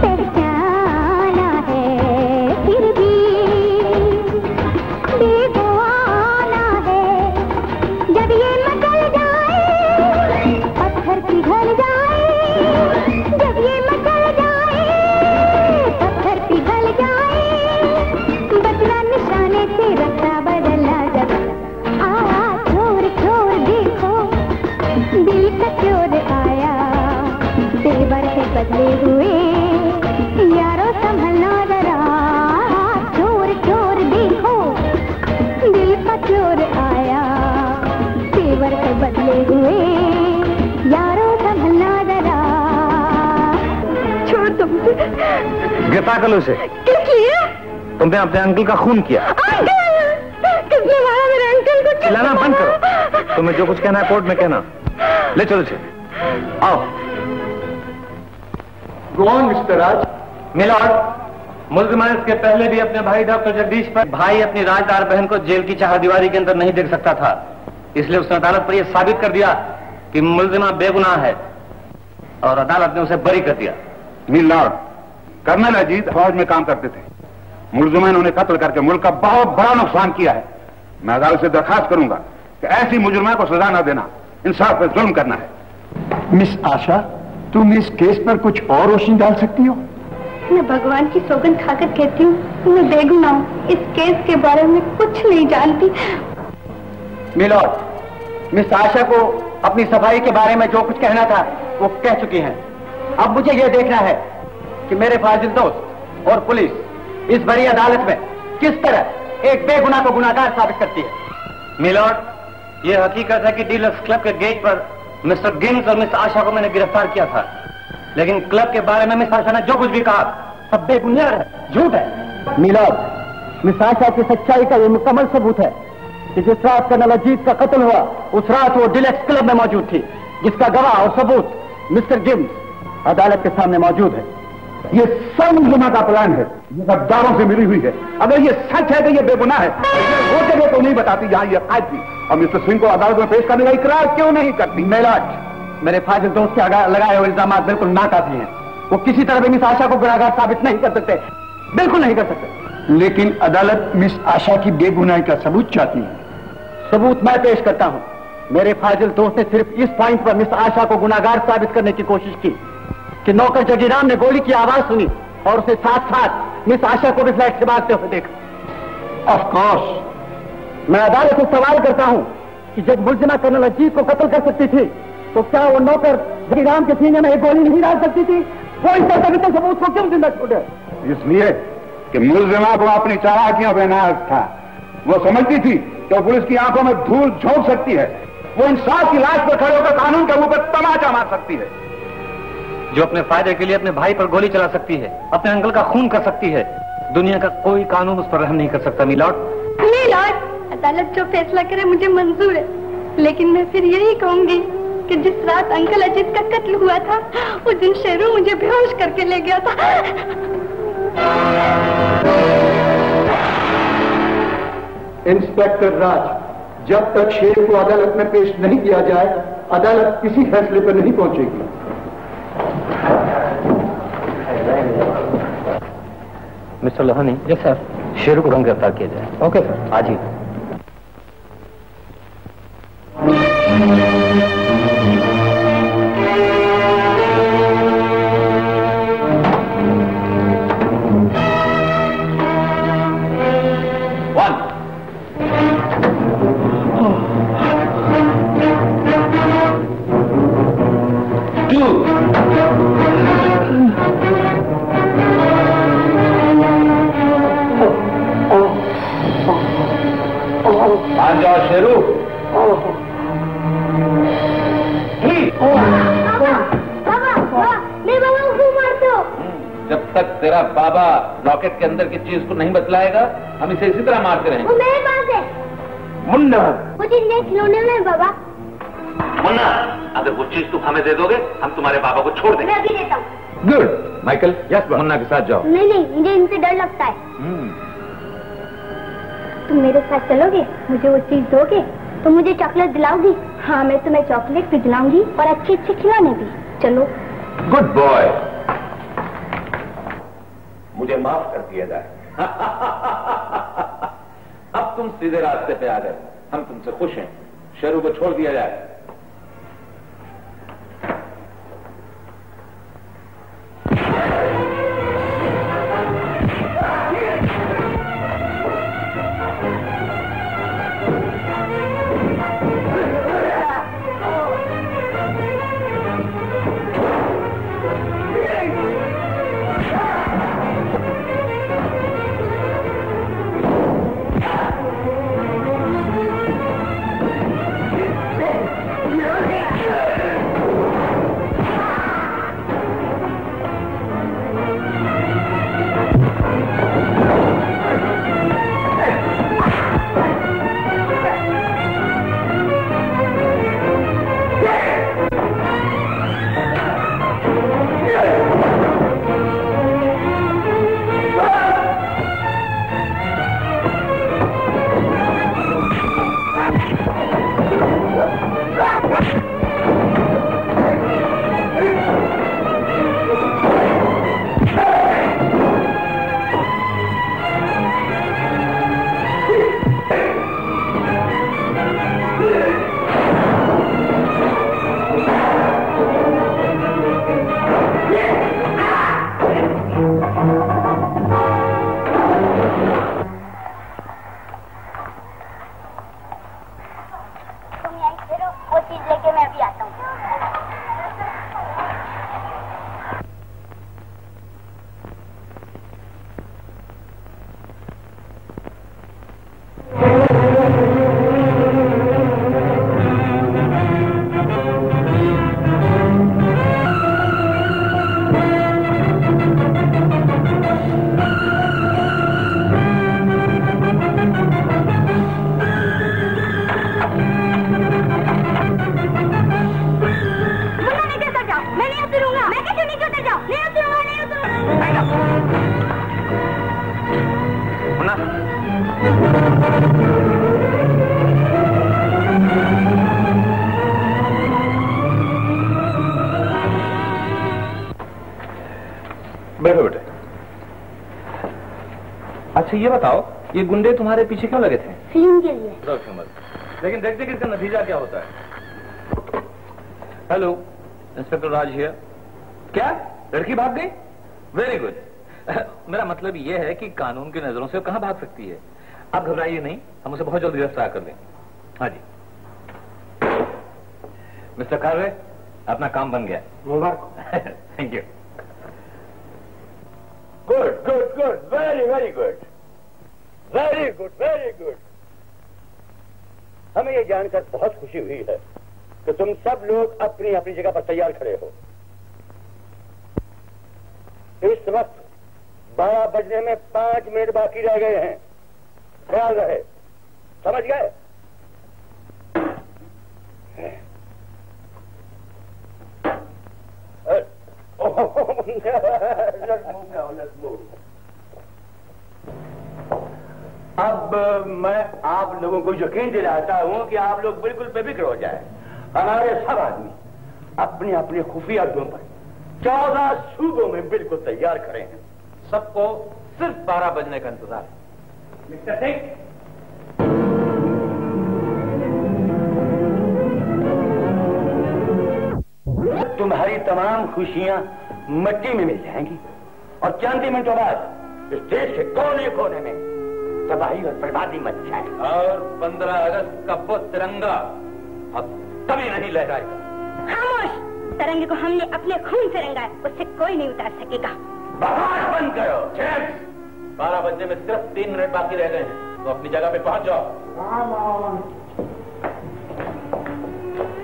पहचाना है फिर भी दीवाना है, जब ये मचल जाए पत्थर पिघल जाए, जब ये मचल जाए पत्थर पिघल जाए, बदला निशाने से रास्ता बदलना जब, चोर चोर देखो दिल का चोर आया, तेवर से बदले हुए यारो संभलना जरा, चोर चोर देखो दिल का चोर आया, तेवर से बदले हुए यारो संभलना जरा। छोड़ तुमसे। गिरफ्तार कर लो उसे। किस लिए? तुमने अपने अंकल का खून किया। किसने मारा मेरे अंकल को? चिल्लाना बंद करो। तुम्हें जो कुछ कहना है कोर्ट में कहना। ले चलो उसे। आओ। Go on mister Raj. Milord, मुल्जिम इसके पहले भी अपने भाई डॉक्टर जगदीश पर भाई अपनी राजदार बहन को जेल की चारदीवारी के अंदर नहीं देख सकता था, इसलिए उसने अदालत पर यह साबित कर दिया कि मुलजिमा बेगुनाह है और अदालत ने उसे बरी कर दिया। लॉर्ड, कर्नल अजीत फौज में काम करते थे। मुलजिमा इन्होंने कत्ल करके मुल्क का बहुत बड़ा नुकसान किया है। मैं अदालत से दरखास्त करूंगा कि ऐसी मुजरिमा को सजा न देना इंसाफ पर जुल्म करना है। मिस आशा, तुम इस केस पर कुछ और रोशनी डाल सकती हो? मैं भगवान की सौगंध खाकर कहती हूँ, मैं बेगुनाह हूँ, इस केस के बारे में कुछ नहीं जानती। मिलॉर्ड, मिस आशा को अपनी सफाई के बारे में जो कुछ कहना था वो कह चुकी हैं। अब मुझे यह देखना है कि मेरे फाजिल दोस्त और पुलिस इस बड़ी अदालत में किस तरह एक बेगुनाह को गुनाहगार साबित करती है। मिलॉर्ड, यह हकीकत है कि डीलर्स क्लब के गेट पर मिस्टर गिम्स और मिस आशा को मैंने गिरफ्तार किया था, लेकिन क्लब के बारे में मिस आशा ने जो कुछ भी कहा सब बेबुनियाद है, झूठ है। मिलॉर्ड, मिस आशा की सच्चाई का यह मुकम्मल सबूत है कि जिस रात कर्नल अजीत का कत्ल हुआ उस रात वो डीलक्स क्लब में मौजूद थी, जिसका गवाह और सबूत मिस्टर गिम्स अदालत के सामने मौजूद है। ये सब मुलजिमा का प्लान है, ये गद्दारों से मिली हुई है। अगर ये सच है कि ये बेगुनाह है, वो जगह तो नहीं बताती जहां ये कैद थी, और मिस्टर सिंह को अदालत में पेश करने का इकरार क्यों नहीं करती? मिलॉर्ड, मेरे फाजिल दोस्त के लगाए हुए इल्जाम बिल्कुल नाकाफी हैं। वो किसी तरह भी मिस आशा को गुनाहगार साबित नहीं कर सकते, बिल्कुल नहीं कर सकते। लेकिन अदालत मिस आशा की बेगुनाही का सबूत चाहती है। सबूत मैं पेश करता हूं। मेरे फाजिल दोस्त ने सिर्फ इस पॉइंट पर मिस आशा को गुनाहगार साबित करने की कोशिश की कि नौकर जगीराम ने गोली की आवाज सुनी और उसे साथ साथ मिस आशा को भी फ्लैट से भागते हुए देखा। ऑफ कोर्स, मैं अदालत से सवाल करता हूं कि जब मुलजिमा कर्नल अजीत को कत्ल कर सकती थी तो क्या वो नौकर जगीराम के सीने में एक गोली नहीं डाल सकती थी? वो इस तरह के सबूत को क्यों जिंदा छोड़े? इसलिए कि मुलजिमा को अपनी चालाकियों पे नाज था। वो समझती थी कि वो पुलिस की आंखों में धूल झोंक सकती है, वो इंसाफ की लाश पर खड़े होकर कानून के मुंह पर तमाचा मार सकती है। जो अपने फायदे के लिए अपने भाई पर गोली चला सकती है, अपने अंकल का खून कर सकती है, दुनिया का कोई कानून उस पर रहम नहीं कर सकता। मिलॉर्ड, अदालत जो फैसला करे मुझे मंजूर है, लेकिन मैं फिर यही कहूंगी कि जिस रात अंकल अजीत का कत्ल हुआ था उस दिन शेरू मुझे बेहोश करके ले गया था। इंस्पेक्टर राज, जब तक शेर को अदालत में पेश नहीं किया जाए अदालत किसी फैसले पर नहीं पहुंचेगी। मिस्टर लोहानी। जी सर। शेरू को हम गिरफ्तार किया जाए। ओके सर, आज ही। शेरू, जब तक तेरा बाबा रॉकेट के अंदर की चीज को नहीं बतलाएगा हम इसे इसी तरह मारते रहेंगे। वो मेरे पास है। मुन्ना, मुझे नए खिलौने में बाबा। मुन्ना, अगर वो चीज तुम हमें दे दोगे हम तुम्हारे बाबा को छोड़ देंगे। मैं अभी देता हूँ। गुड। माइकल, यस, मुन्ना के साथ जाओ। नहीं, मुझे इनसे डर लगता है। तुम मेरे साथ चलोगे, मुझे वो चीज दोगे तो मुझे चॉकलेट दिलाओगी? हाँ, मैं तुम्हें चॉकलेट भी दिलाऊंगी और अच्छे अच्छे खिलौने भी। चलो। Good boy. मुझे माफ कर दिया जाए। अब तुम सीधे रास्ते पे आ गए, हम तुमसे खुश हैं। शेरू को छोड़ दिया जाए। बैठो बेटे। अच्छा ये बताओ, ये गुंडे तुम्हारे पीछे क्यों लगे थे? फिल्म के लिए। लेकिन देखते कि इसका नतीजा क्या होता है। Hello, inspector Raj here. क्या लड़की भाग गई? Very good. मेरा मतलब ये है कि कानून की नजरों से कहां भाग सकती है। आप घबराइए नहीं, हम उसे बहुत जल्द गिरफ्तार कर लेंगे। हाँ जी मिस्टर कार्वे, अपना काम बन गया। मुबारक। Thank you. Good good good, very very good, very good very good. हमें ये जानकर बहुत खुशी हुई है कि तुम सब लोग अपनी अपनी जगह पर तैयार खड़े हो। इस वक्त 12 बजने में 5 मिनट बाकी रह गए हैं। ख्याल रहे, समझ गए? अब मैं आप लोगों को यकीन दिलाता हूं कि आप लोग बिल्कुल बेफिक्र हो जाए। हमारे सब आदमी अपने अपने खुफिया अड्डों पर 14 सूबों में बिल्कुल तैयार खड़े हैं। सबको सिर्फ 12 बजने का इंतजार है। मिस्टर सिंह, तुम्हारी तमाम खुशियां मिट्टी में मिल जाएंगी और चंद मिनटों बाद इस देश के कोने कोने में तबाही और बर्बादी मच जाए। और 15 अगस्त का वो तिरंगा अब कभी नहीं लहराएगा। खामोश! तिरंगे को हमने अपने खून से रंगा है, उससे कोई नहीं उतार सकेगा। बकवास बंद करो। 12 बजने में सिर्फ 3 मिनट बाकी रह गए हैं, तो अपनी जगह पे पहुंच जाओ।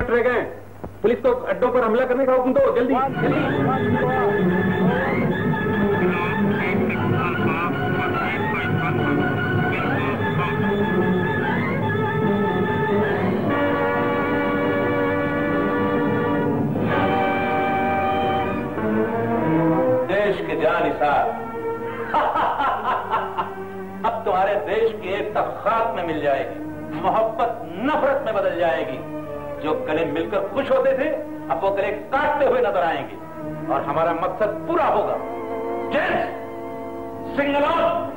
रह गए, पुलिस को अड्डों पर हमला करने का हुक्म दो, जल्दी देश के जानिसार अब तुम्हारे देश की एकता खाक में मिल जाएगी, मोहब्बत नफरत में बदल जाएगी। जो गले मिलकर खुश होते थे अब वो गले काटते हुए नजर आएंगे और हमारा मकसद पूरा होगा। Gents, signal on.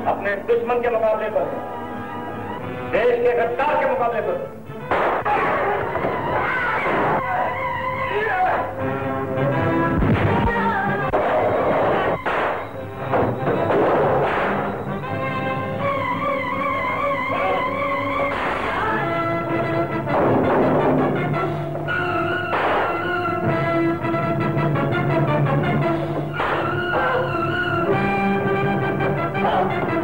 अपने दुश्मन के मुकाबले पर, देश के गद्दार के मुकाबले पर। साहब